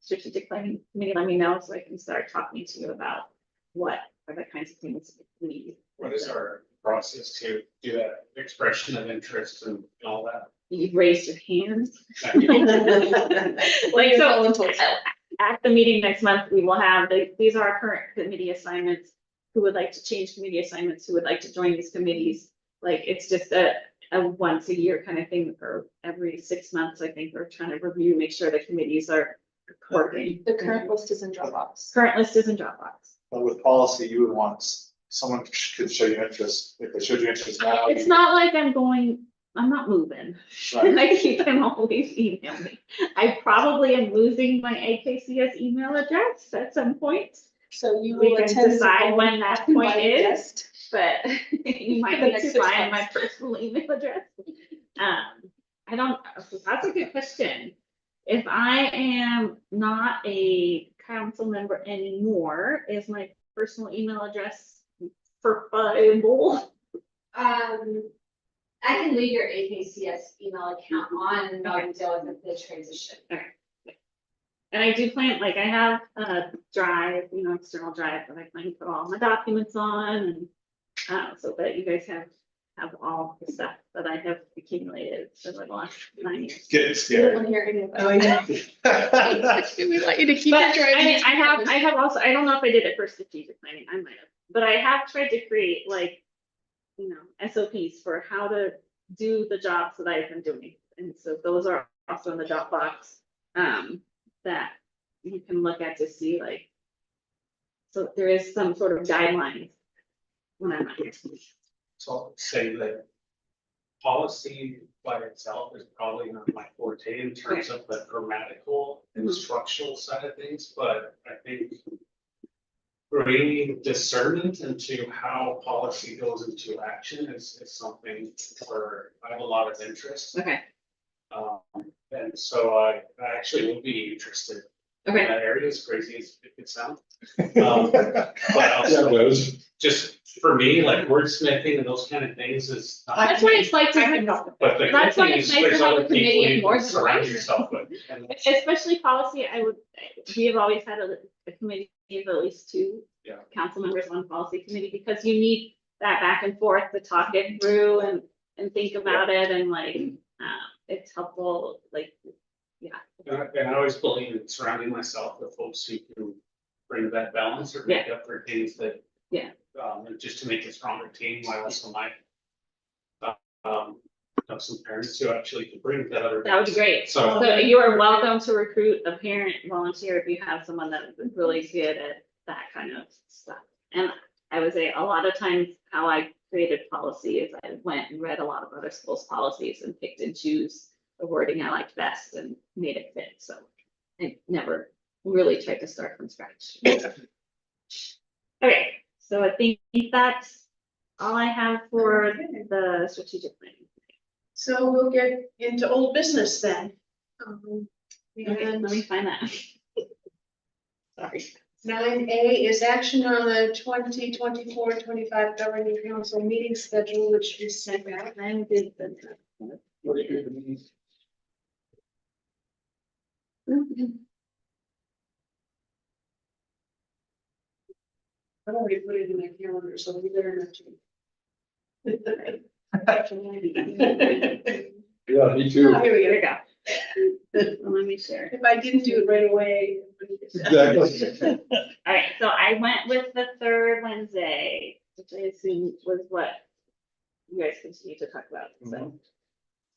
strategic planning committee, let me know so I can start talking to you about what are the kinds of things we need. What is our process to do that expression of interest and all that? You've raised your hand. Like, Like, so volunteers. at the meeting next month, we will have, these are our current committee assignments. Who would like to change committee assignments, who would like to join these committees? Like, it's just a once a year kind of thing, or every 6 months, I think, we're trying to review, make sure the committees are working. The current list is in Dropbox. Current list is in Dropbox. But with policy, you would want someone could show you interest, if they showed you interest now. It's not like I'm not moving. Right. Like, you can always email me. I probably am losing my AKCS email address at some point, So you We will can attend. as a decide when that point invited is. guest. but you might The need next to 6 find my months. personal email address. I don't, that's a good question. If I am not a council member anymore, is my personal email address preferable? I can leave your AKCS email account on and I'll deal with the transition. And I do plan, like, I have a drive, external drive that I plan to put all my documents on, and so that you guys have all the stuff that I have accumulated over the last 9 years. Getting We don't scared. want to hear any of that. Oh, yeah. We want you to keep But your drive. I mean, I have also, I don't know if I did it for strategic planning, I might have, but I have tried to create like, SOPs for how to do the jobs that I've been doing. And so those are also in the Dropbox, that you can look at to see like, so there is some sort of guidelines when I'm not here. So I'll say that policy by itself is probably not my forte in terms of the grammatical and structural side of things, but I think bringing discernment into how policy goes into action is something where I have a lot of interest. Okay, And so I actually would be interested in Okay. that area, as crazy as it could sound. Yeah, But it also, does. just for me, like wordsmithing and those kind of things is. not- That's why it's like to, But the good that's why thing it's is nice to there's have a other committee people of you more can than surround one. yourself with. And that's- especially policy, we have always had a committee of at least two. Yeah. Council members on policy committee, because you need that back and forth to talk it through and think about it, and like, it's helpful, like, yeah. And I always believe in surrounding myself with folks who can bring that balance or make up for things that. Yeah. Just to make a stronger team, I also might. Have some parents who actually can bring that other. That would be great. So. So you are welcome to recruit a parent volunteer if you have someone that is really good at that kind of stuff. And I would say a lot of times how I created policy is I went and read a lot of other schools' policies and picked and choose the wording I liked best and made it fit. So I never really tried to start from scratch. Okay, so I think that's all I have for the strategic planning. So we'll get into old business then. Okay, And let me find that. Sorry. 9A is action on the 2024-25 governing council meeting schedule, which we sent out. I did the. I've already put it in my calendar, so we better not to. Yeah, me Oh, too. here we Here we go. go. Let me share. If I didn't do it right away. Exactly. All right, so I went with the third Wednesday, which I assume was what you guys continue to talk about, so.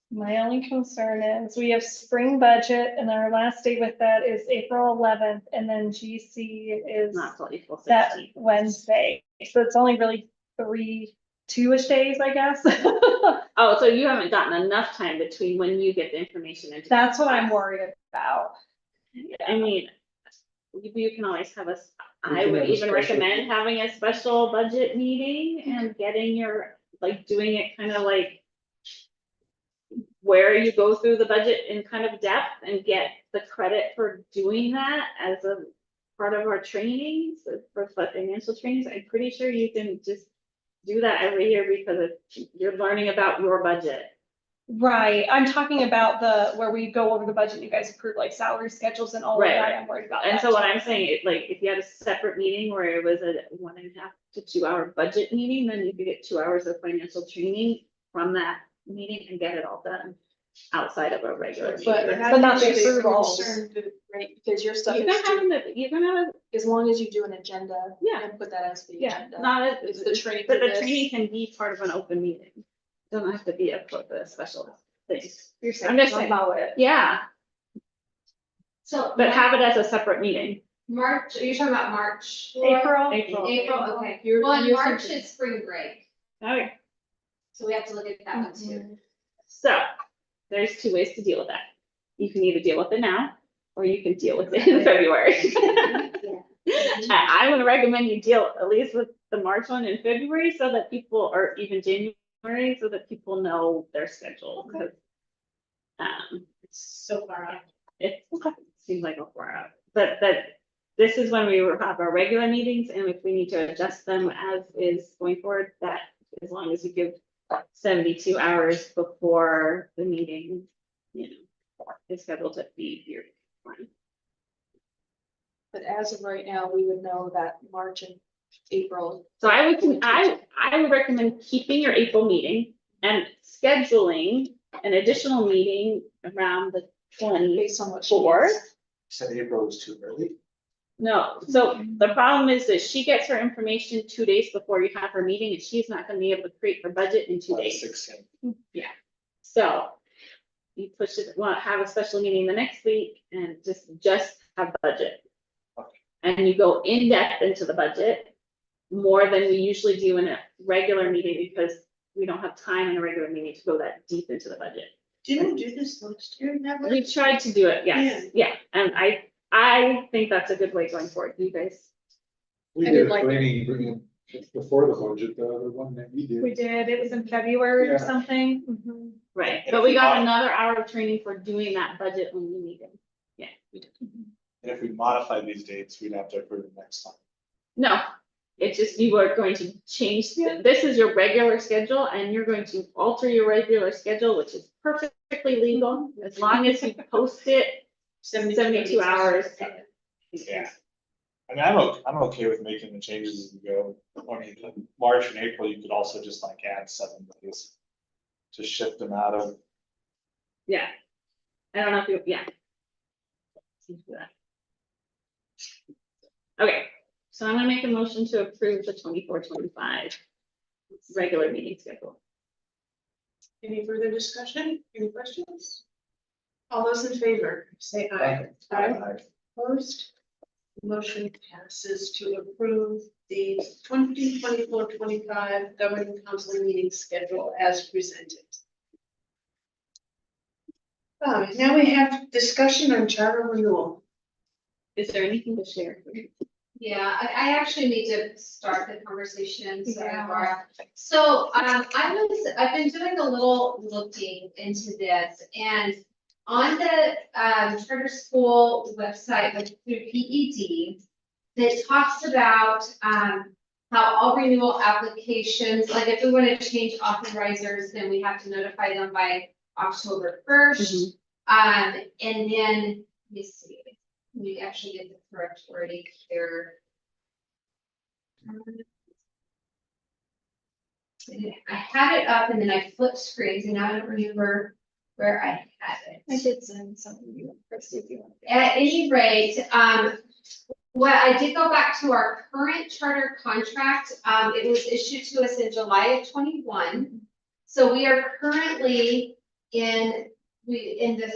My only concern is we have spring budget and our last date with that is April 11th, and then GC is Not till April that 16th. Wednesday. So it's only really 2-ish days, I guess. Oh, so you haven't gotten enough time between when you get the information and. That's what I'm worried about. I mean, you can always have a, We I can would have a even special- recommend having a special budget meeting and getting your, like, doing it kind of like where you go through the budget in kind of depth and get the credit for doing that as a part of our trainings, for financial trainings. I'm pretty sure you can just do that every year because you're learning about your budget. Right, I'm talking about where we go over the budget, you guys approve like salary schedules and all of Right, that, right. I'm worried about And that so what too. I'm saying is, like, if you had a separate meeting where it was a 1.5 to 2 hour budget meeting, then you could get 2 hours of financial training from that meeting and get it all done outside of a regular But meeting. how But do not you the make it approvals. concerned, right, because your stuff You is, can have, you can have, as long as you do an agenda. Yeah. And put that as the yeah, agenda. not a. It's the training But for the this. training can be part of an open meeting. Doesn't have to be a special thing. You're saying I'm just saying. somehow it. Yeah, So. but have it as a separate meeting. March, are you talking about March? Laura? April, April, okay. You're- Well, you're March thinking- is spring break, Okay, so we have to look at that one too. so there's 2 ways to deal with that. You can either deal with it now, or you can deal with it in February. I would recommend you deal at least with the March one in February so that people, or even January, so that people know their schedule. 'Cause, It's so far out. it seems like a 4 hour, but this is when we will have our regular meetings, and if we need to adjust them as is going forward, that as long as you give 72 hours before the meeting, you know, is scheduled to be here. Fine. But as of right now, we would know that March and April. So I would recommend keeping your April meeting and scheduling an additional meeting around the 24th. Based on what she needs. Said April was too early. No, so the problem is that she gets her information 2 days before you have her meeting, and she's not gonna be able to create her budget in 2 days. 16. So you push it, want to have a special meeting the next week and just have budget. And you go in depth into the budget more than we usually do in a regular meeting, because we don't have time in a regular meeting to go that deep into the budget. Didn't we do this last year? Never? We tried to do it, yes, yeah, and I think that's a good way going forward, you guys. We I did did a like- training before the budget, the other one that we did. we did, it was in February or Yeah. something. Mhm. Right, but we got another hour of training for doing that budget only meeting. Yeah, we did. And if we modify these dates, we'd have to approve it next time. No, it's just you are going to change, this is your regular schedule and you're going to alter your regular schedule, which is perfectly legal, as long as you post it 72 hours. Yeah. I mean, I'm okay with making the changes as we go. I mean, in March and April, you could also just like add 7 days. To shift them out of, Yeah. I don't know if you, yeah. Okay, so I'm gonna make a motion to approve the 24-25 regular meeting schedule. Any further discussion? Any questions? All those in favor, say aye. Opposed? Motion passes to approve the 2024-25 governing council meeting schedule as presented. Now we have discussion on charter renewal. Is there anything to share? Yeah, I actually need to start the conversation, sorry, Yeah. Laura. So, I've been doing a little looking into this, and on the, charter school website, like through PED, it talks about, how all renewal applications, like if we want to change authorizers, then we have to notify them by October 1st. And then, let me see, we actually get the correct wording here. I had it up and then I flipped screens and now I don't remember where I had it. I did send some of you, Christie, if you want. At any rate, what I did go back to our current charter contract, it was issued to us in July of 21. So we are currently in the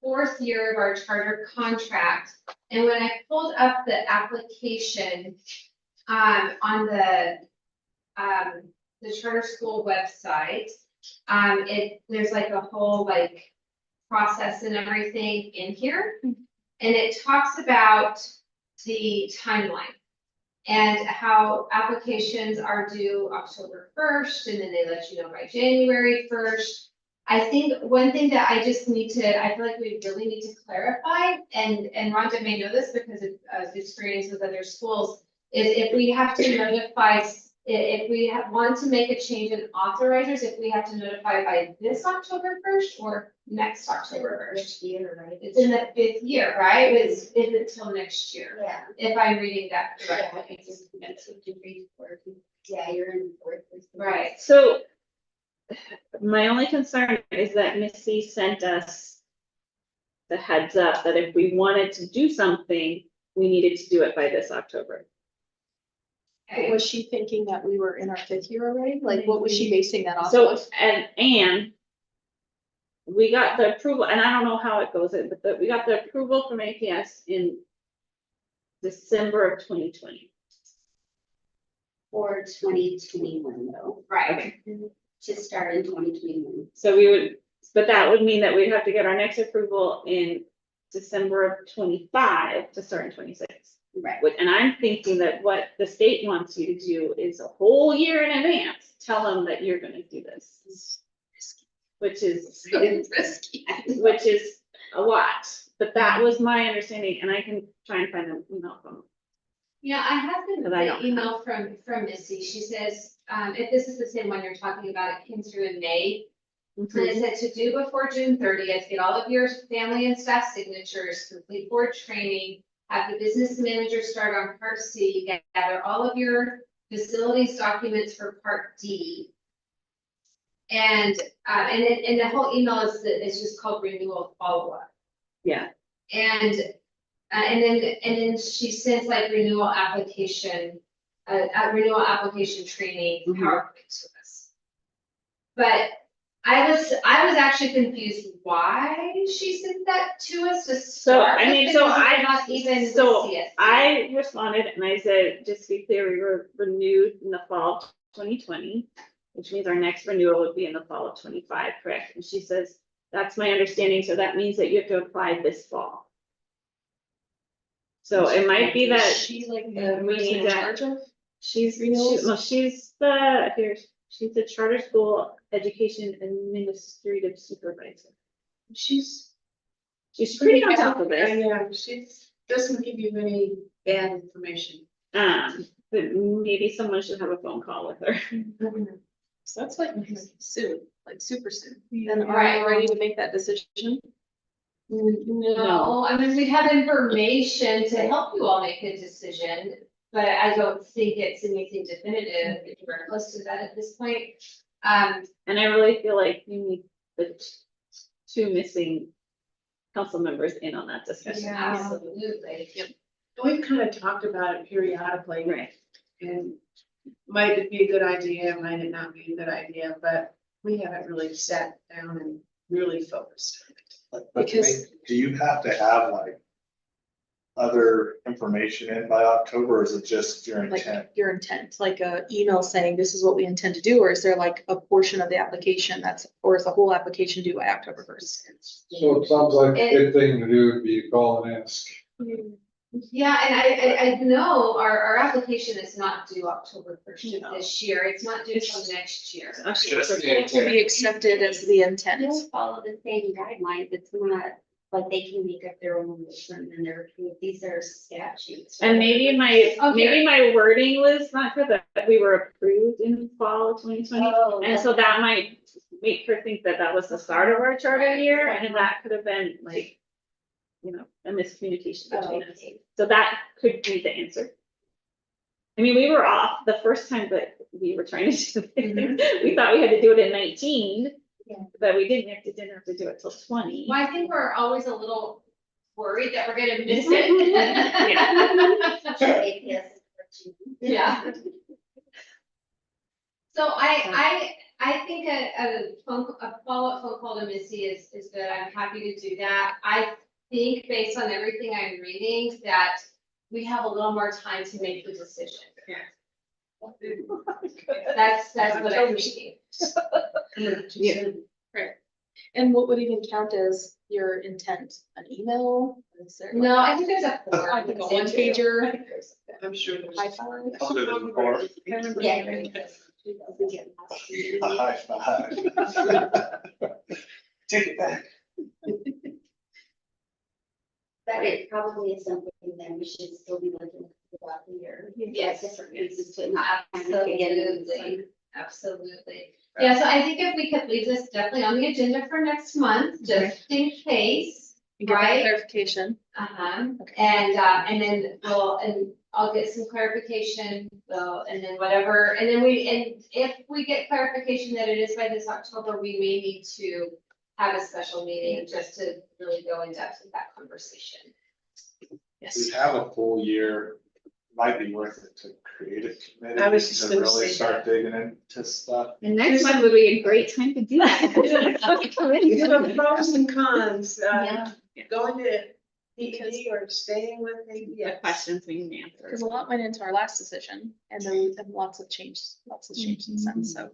4th year of our charter contract. And when I pulled up the application, on the charter school website, there's like a whole like process and everything in here. And it talks about the timeline and how applications are due October 1st, and then they let you know by January 1st. I think one thing that I just need to, I feel like we really need to clarify, and Rhonda may know this because of experience with other schools, is if we have to notify, if we want to make a change in authorizers, if we have to notify by this October 1st or next October 1st. Year, right? It's in the 5th year, right? Is it till next year? Yeah. If I'm reading that Yeah, correctly. that's what you read for. Yeah, you're in the 4th. Right. So my only concern is that Missy sent us the heads up that if we wanted to do something, we needed to do it by this October. But was she thinking that we were in our 5th year already? Like, what was she basing that off So, of? and we got the approval, and I don't know how it goes, but we got the approval from AKCS in December of 2020. For 2021 though, Right. to start in 2021. So we would, but that would mean that we'd have to get our next approval in December of 25 to start in 26. Right. And I'm thinking that what the state wants you to do is a whole year in advance, tell them that you're gonna do this. Which is, Risky. which is a lot, but that was my understanding, and I can try and find an email from. Yeah, I have Because I don't the email from Missy. She says, if this is the same one you're talking about, it came through in May. And it said to do before June 30th, get all of your family and staff signatures, complete board training, have the business manager start on part C, gather all of your facilities documents for part D. And the whole email is just called renewal follow-up. Yeah, And then she sends like renewal application training Mhm. PowerPoint to us. But I was actually confused why she sent that to us to start. I mean, with, so because I- we're not even with so CSC. I responded and I said, just to be clear, we were renewed in the fall of 2020, which means our next renewal would be in the fall of 25, correct? And she says, that's my understanding, so that means that you have to apply this fall. So it might be Is that she like the we person need in to- charge of? she's renewals? she's the charter school education administrative supervisor. She's She's pretty on top of Yeah, this. yeah, she's doesn't give you any bad information. But maybe someone should have a phone call with her. So that's like soon, like super soon. Yeah. Then are Right. we ready to make that decision? No, I mean, we have information to help you all make a decision, but I don't think it's anything definitive. If we're close to that at this point. And I really feel like you need the two missing council members in on that discussion. Absolutely. We've kind of talked about it periodically. Right. And might it be a good idea, might it not be a good idea, but we haven't really sat down and really focused on it. But Because- do you have to have like other information in by October, or is it just your Like intent? your intent, like a email saying this is what we intend to do, or is there like a portion of the application or is the whole application due by October 1st? So it sounds like a good thing to do would be to call and ask. Yeah, and I know our application is not due October 1st of this year. It's not due till next year. Just the It will be accepted as the intent. They'll follow the same guidelines. It's not like they can make up their own rules and then these are statutes. And maybe my wording was not good, that we were approved in fall of 2020. Oh, And so that might make her think that that was the start of our charter year, and that could have been like, a miscommunication between us. okay. So that could be the answer. I mean, we were off the first time that we were trying to do it. We thought we had to do it in 19, Yeah. but we didn't have to do it till 20. Well, I think we're always a little worried that we're gonna miss Yeah. it. Yeah. So I think a follow-up phone call to Missy is good. I'm happy to do that. I think based on everything I'm reading that we have a little more time to make the decision. That's what I'm thinking. Yeah. Right. And what would even count as your intent? An email? Is there No, I think there's a form. like a one pager? I'm sure there's. High five? Other than four. Yeah. A high five. Take it back. But it probably is something that we should still be looking at throughout the year. Yes. Different reasons to not get it. Absolutely, absolutely. Yeah, so I think if we could leave this definitely on the agenda for next month, just in case. Get that Right. clarification. And then I'll get some clarification, and then whatever, and if we get clarification that it is by this October, we may need to have a special meeting just to really go in depth with that conversation. Yes. We have a full year, might be worth it to create a committee. I was just to gonna really say start digging into stuff. And next month would be a great time to do that. The pros and cons, Yeah. going to PED or staying with The ABS. questions we can answer. Because a lot went into our last decision and there have been lots of change since then, so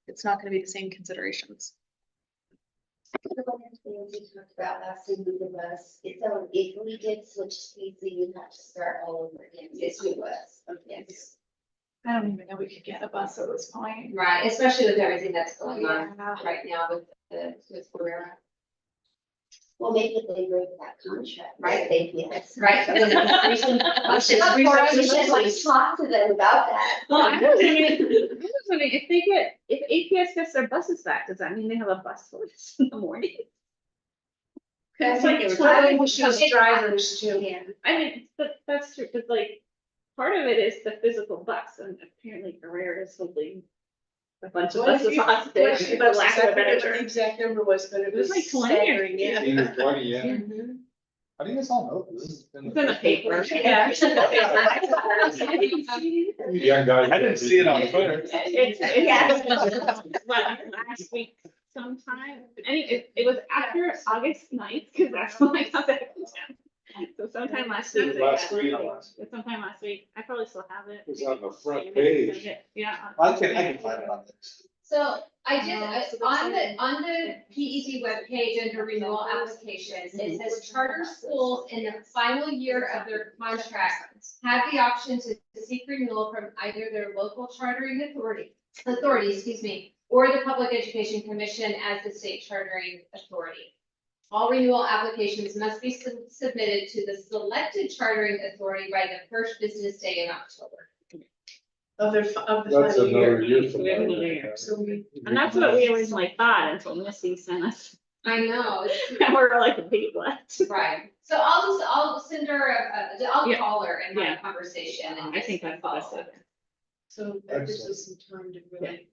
it's not gonna be the same considerations. The one thing we talked about last time with the bus, it's so if we did switch speeds, we would have to start all over again. Yes, we was. Yes. I don't even know we could get a bus at this point. Right, especially with everything that's going on right now with Carrera. Well, maybe they break that contract, right? They, yes. Right. We should like talk to them about that. Well, I was wondering if APS gets their buses back, does that mean they have a bus for us in the morning? That's like like they were driving Pushes drivers too. Yeah. I mean, that's true, but like, part of it is the physical bus, and apparently Carrera is holding a bunch of buses hostage, for lack of a better What the term. exact number was, but it It was was like 20 or- staggering, yeah. 18 or 20, yeah. Mhm. How do you guys all know this? It's in the paper. Yeah. Young guy. I didn't see it on Twitter. Last week sometime, I mean, it was after August 9th, because that's when I got back from town. So sometime last week. Last week. Sometime last week, I probably still have it. It was on the front page. Yeah. I can find it on this. So I did, on the PED webpage under renewal applications, it says charter schools in the final year of their contract have the option to seek renewal from either their local chartering authority, or the Public Education Commission as the state chartering authority. All renewal applications must be submitted to the selected chartering authority by the first business day in October. Of the That's final another year. year from We have now. another year. So we, And that's what we originally thought until Missy sent us, I know, and we're like, wait, what? right. So I'll send her, I'll Yeah. call her and have Yeah. a conversation and I think just that's the best follow idea. up. so that gives us some time to really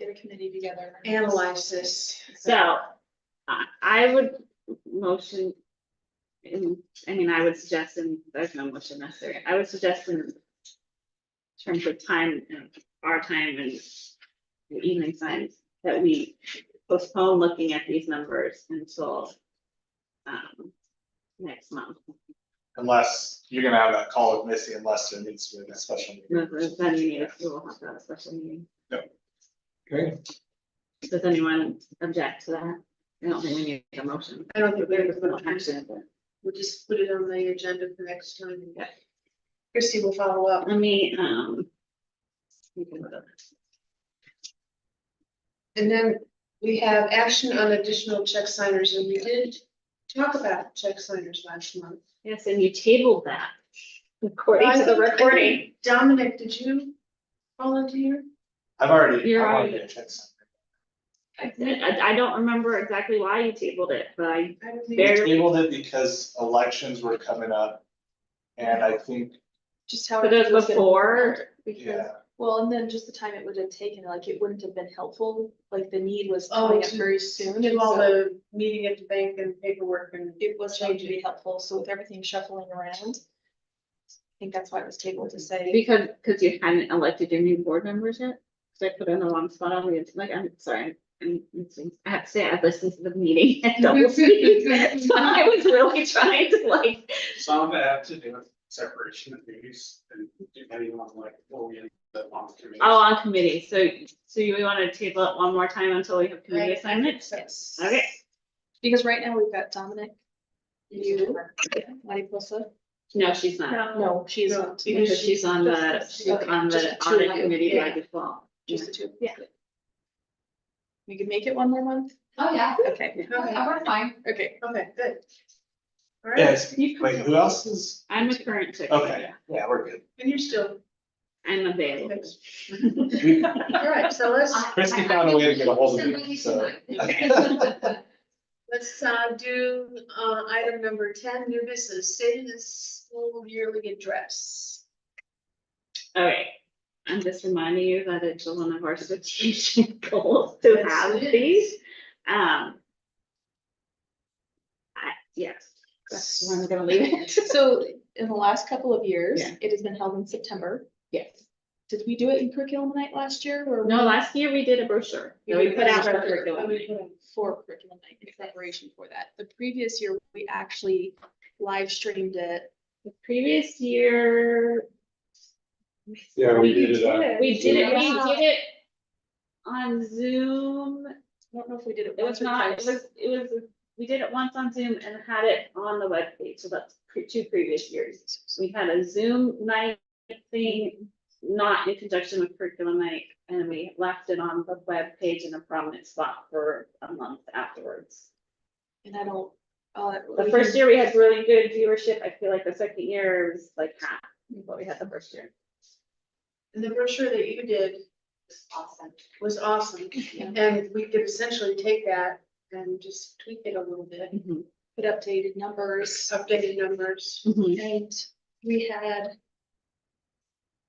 Get a committee together. analyze this. So, I would motion. I mean, I would suggest, and there's no motion necessary, I would suggest in terms of time, our time and the evening times, that we postpone looking at these numbers until next month. Unless you're gonna have that call with Missy, unless there needs to be a special meeting. Then we need, we'll have to have a special meeting. Okay, Does anyone object to that? I don't think we need a motion. I don't think we There's have a no motion. action, but We'll just put it on the agenda for next time. Yeah. Christie will follow up. let me, we can look up. And then we have action on additional check signers, and we did talk about check signers last month. Yes, and you tabled that according to the I think recording. Dominic, did you volunteer? I've already. You're I've already- been checking. I don't remember exactly why you tabled it, but I I don't think- Very- Tabled it because elections were coming up. And I think, Just how. but it was was gonna before, work, Because, yeah, well, and then just the time it would have taken, like, it wouldn't have been helpful, like, the need was Oh, coming up to- very soon. Do and all so the meeting at the bank and paperwork and. It was going to be helpful, so with everything shuffling around. I think that's why it was tabled to say. because you hadn't elected your new board members yet. Cause I put in the wrong spot on the, like, I'm sorry, I have to say, I listened to the meeting at double speed. So I was really trying to like, Some of it have to do with separation of duties and depending on like, what we end up on the committee. oh, on committee, so you want to table it one more time until we have committee assignments? Yes. Okay. Because right now we've got Dominic, you, Mariposa. No, she's not. No, she's No, not. Because she's on the, she's Okay, on just the the two of audit you. committee by Yeah. default. Just the two. Yeah. We could make it one more month? Oh, yeah, Okay, we're fine. okay. Okay, good. All right, yes, wait, who else is? I'm a current ticket. Okay, yeah, we're good. and you're still. I'm available. All right, so Christie found a way to get a hold of me, so. let's do item number 10, new business, state of the school yearly address. Okay, I'm just reminding you that it's one of our strategic goals to Yes, have it is. these. Yes, that's where I'm gonna leave it. So in the last couple of years, Yeah. it has been held in September. Yes. Did we do it in curriculum night last year or? No, last year we did a brochure that we put out for curriculum. For curriculum night in preparation for that. The previous year, we actually live streamed it. The previous year, yeah, we did it. we did it, Yeah. we did it on Zoom. I don't know if we did it. It was once or not, twice. we did it once on Zoom and had it on the webpage, so that's two previous years. We had a Zoom night thing, not in conjunction with curriculum night, and we left it on the web page in a prominent spot for a month afterwards. And I don't, The first year we had really good viewership. I feel like the second year was like half of what we had the first year. And the brochure that you did Awesome. was awesome, and we could essentially take that and just tweak it a little bit, put updated numbers updated numbers. and we had.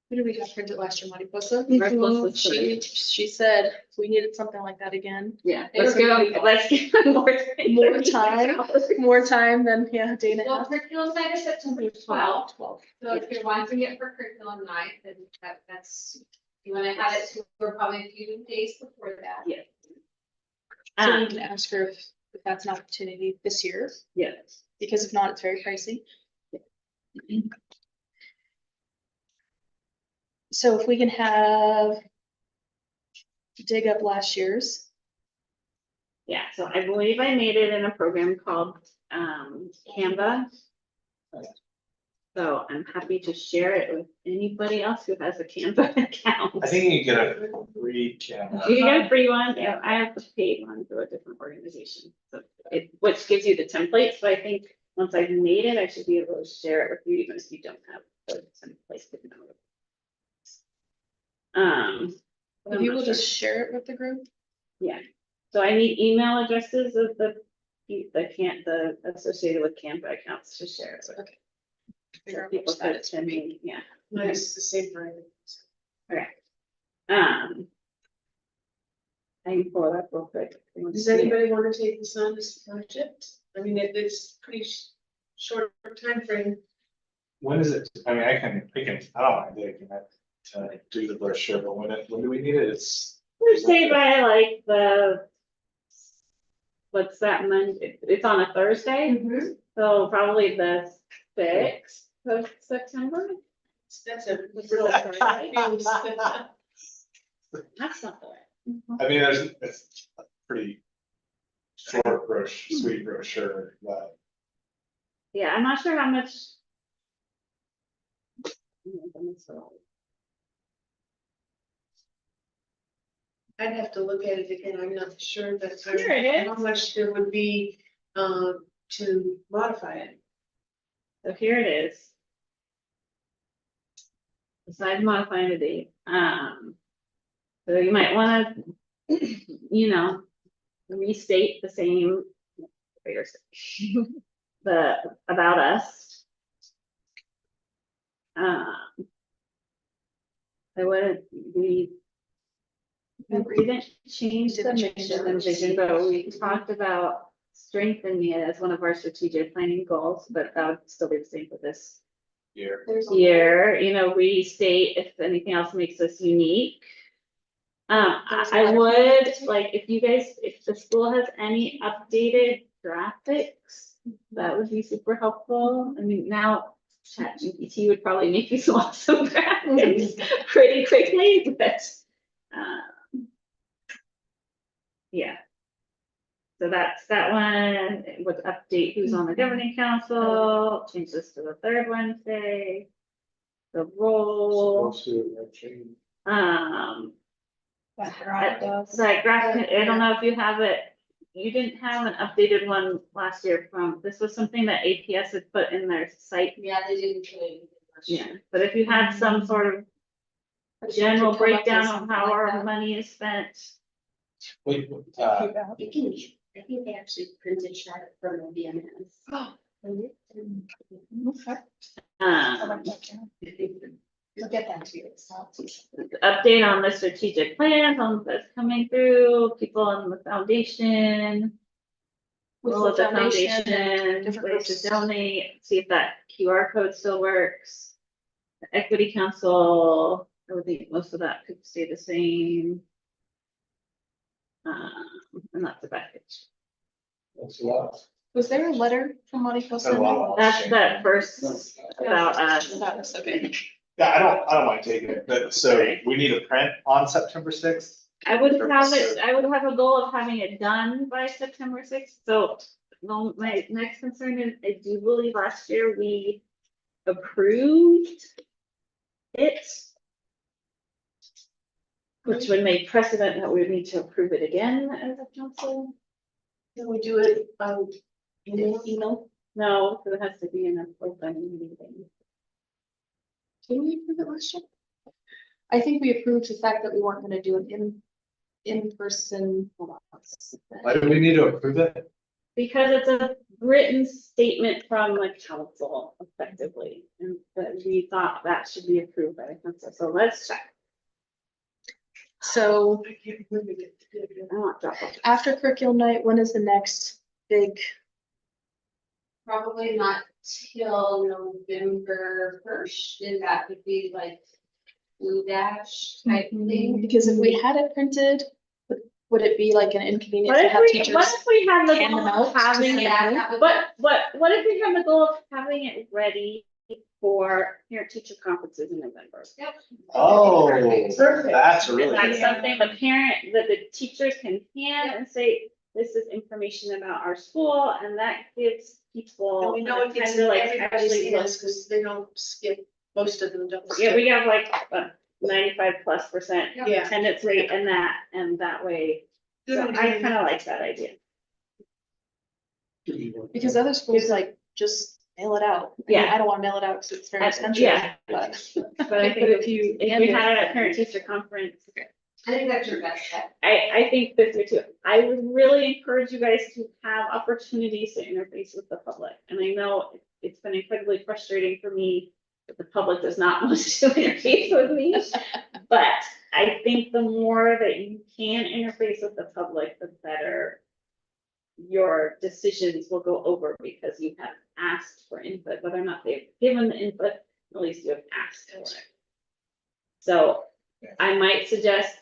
Who did we have printed last year, Mariposa? Mariposa She said we needed something like that again. Yeah, let's give them more. More time, more time than, yeah, Dana Well, has. curriculum night is September 12th. 12. So if you're wanting it for curriculum night, then that's, you wanna have it to, for probably a few days before that. Yeah. So we can ask her if that's an opportunity this year, Yes. because if not, it's very pricey. So if we can dig up last year's. Yeah, so I believe I made it in a program called Canva. So So I'm happy to share it with anybody else who has a Canva account. I think you can get a free camera. You can get a free one, yeah, I have a paid one through a different organization, so which gives you the templates, but I think once I've made it, I should be able to share it with you, even if you don't have the template. If you will just share it with the group. Yeah, so I need email addresses of the associated with Canva accounts to share it with. Figure So out people which that could is. send me, yeah. It's the same for everything. Okay. I can pull it up real quick. Does anybody want to take this on this project? I mean, it's pretty short timeframe. When is it? I mean, I don't mind taking it to do the brochure, but when do we need it? It's. We'd say by like what's that Monday? It's on a Thursday, so probably the 6th of September. That's a Which real. is Friday. That's not the way. I mean, it's a pretty short brochure, sweet brochure, but Yeah, I'm not sure how much. I'd have to look at it again, I'm not sure, but Here it is. how much there would be, to modify it. So here it is. Besides modifying the date, so you might wanna, restate the same. The about us. I would, we didn't change the mission and vision, but we talked about strengthening it as one of our strategic planning goals, but that would still be the same for this here. year, restate if anything else makes us unique. I would, like, if the school has any updated graphics, that would be super helpful. I mean, now ChatGPT would probably make you some awesome graphics pretty quickly, but, yeah. So that's that one, would update who's on the governing council, change this to the 3rd Wednesday. The role, Right, graphic, I don't know if you have it, you didn't have an updated one last year this was something that AKCS had put in their site. Yeah, they didn't. Yeah, but if you had some sort of general breakdown of how our money is spent. Wait, I think they actually printed that from the VMS. You'll get that to yourself. Update on the strategic plans on that's coming through, people on the foundation. Role of the foundation, ways to donate, see if that QR code still works. The equity council, I would think most of that could stay the same. And that's the package. That's a lot. Was there a letter from Monica? That's a lot. That's that first about us. That was okay. Yeah, I don't mind taking it, but so we need a print on September 6th. I would have a goal of having it done by September 6th, so my next concern is, I do believe last year we approved it. Which would make precedent that we would need to approve it again as a council. Can we do it, email? No, because it has to be in an open meeting. Did we approve it last year? I think we approved the fact that we weren't gonna do it in person. Why do we need to approve it? Because it's a written statement from the council effectively, and that we thought that should be approved by the council, so let's check. So I can't remember it. I want drop off. after curriculum night, when is the next big? Probably not till November 1st, and that would be like blue dash type thing. Because if we had it printed, would it be like an inconvenience What to if have we, teachers? what if we have the hand goal them of out to having say it, that what if we have the goal of having it ready for parent-teacher conferences in November? Yep. Oh, perfect. That's a really That's good. something the teachers can hand and say, this is information about our school, and that gives people. And we know it gets time to, like, everybody's actually look. hands, because they don't skip, most of them don't. Yeah, skip. we have like a 95+% Yeah. attendance rate and that way, so Good I idea. kind of like that idea. Because other schools like just mail it out. I mean, Yeah. I don't want to mail it out because it's very expensive. Yeah. But But I think if we had it at parent teacher conference, I think that's your best bet. I think this year too. I would really encourage you guys to have opportunities to interface with the public. And I know it's been incredibly frustrating for me that the public does not want to interface with me. But I think the more that you can interface with the public, the better your decisions will go over, because you have asked for input, whether or not they've given the input, at least you have asked for it. So I might suggest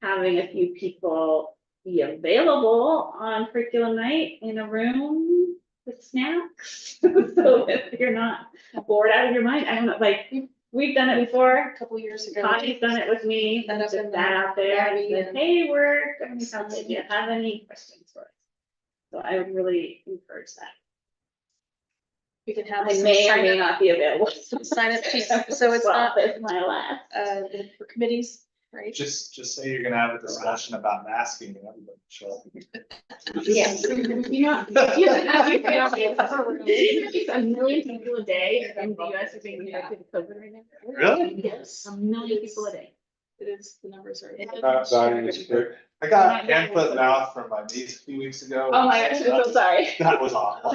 having a few people be available on curriculum night in a room with snacks. So if you're not bored out of your mind, I don't know, like, we've done it before. A couple years ago. Connie's done it with me, Set up just in that out there, and Gabby said, and- hey, we're gonna be something, do you have any questions for us? So I would really encourage that. We can have. I some may or sign may up- not be available. Sign up sheets, so it's not, That's my last. for committees, right? Just say you're gonna have a discussion about masking, and everybody show up. Yes. You know, a million people a day in the US are being infected with COVID right now. Really? Yes, a million people a day. It is, the numbers are. I got hand, foot, and mouth from my niece a few weeks ago. Oh my gosh, I'm so sorry. That was awful.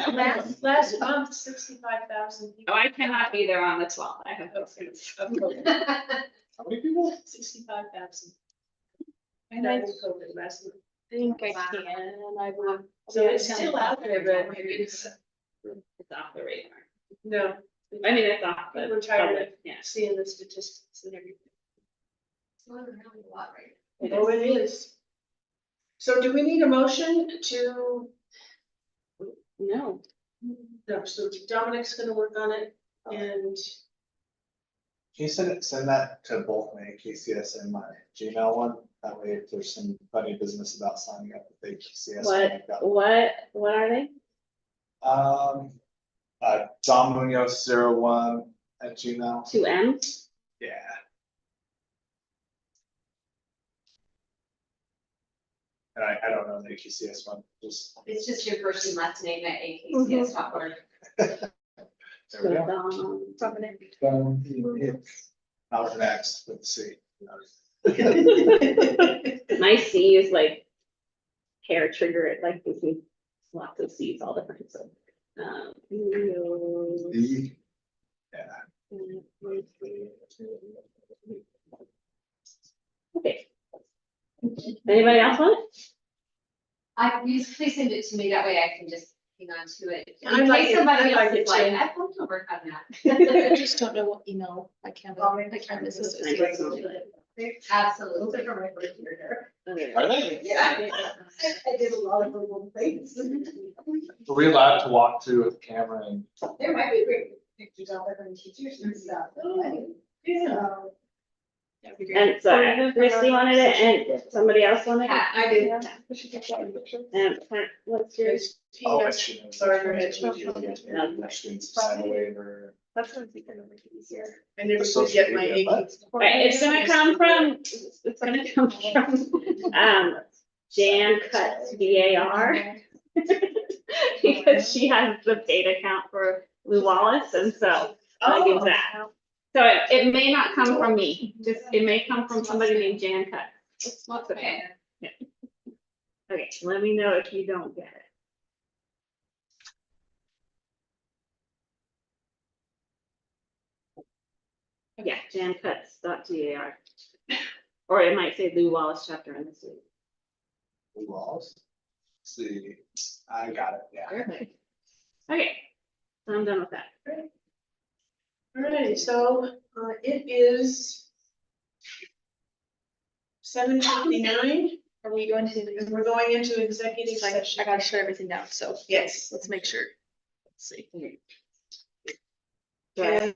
Last month, 65,000 people. Oh, I cannot be there on the 12th. I have those things. How many people? 65,000. And I That was COVID last month. think I can, I will. So it's still out there, but maybe it's, It's off the radar. no, I mean, it's off the. We're tired of public, yeah. seeing the statistics and everything. A lot, right? It Oh, is. it is. So do we need a motion to, No, no, so Dominic's gonna work on it, and Can you send that to both my AKCS and my Gmail one? That way, if there's some funny business about signing up with AKCS. I've got- what are they? Dom Munoz 01 at Gmail. 2 M's? Yeah. And I don't know the AKCS one, just, It's just your first and last name at AKCS.org. there we go. I was next, let's see. My C is like hair trigger, it like gives me lots of C's all the time, so. Yeah. Okay. Anybody else want it? Please send it to me, that way I can just hang on to it. I'd In like case it- somebody I'd like else it is like, too. I want to work on I that. just don't know what email I can't disassociate. Absolutely. From my first year Are they? Yeah. I did a lot of little things. Are we allowed to walk through with the camera and? There might be great pictures out there from teachers and stuff. Yeah. That'd be great. And so Christy wanted it and somebody else wanted it? I did. And what's yours? Oh, and she knows. Sorry, go ahead. Students sign a waiver. That's what we can make it easier. I never The could get social my media, but- AKCS. Right, it's gonna come from, Jan Cuts VAR. Because she has the paid account for Lou Wallace, and so I use that. So it may not come from me, just, it may come from somebody named Jan Cuts. It's not Okay. Okay, let me know if you don't get it. Yeah, jancuts.gar. Or it might say Lou Wallace chapter in the city. Laws. See, I got it, yeah. Perfect. Okay, so I'm done with that. Alrighty, so, it is 7:59, Are we going and to? we're going into executive I session. gotta shut everything down, so Yes. let's make sure. Let's see. Do I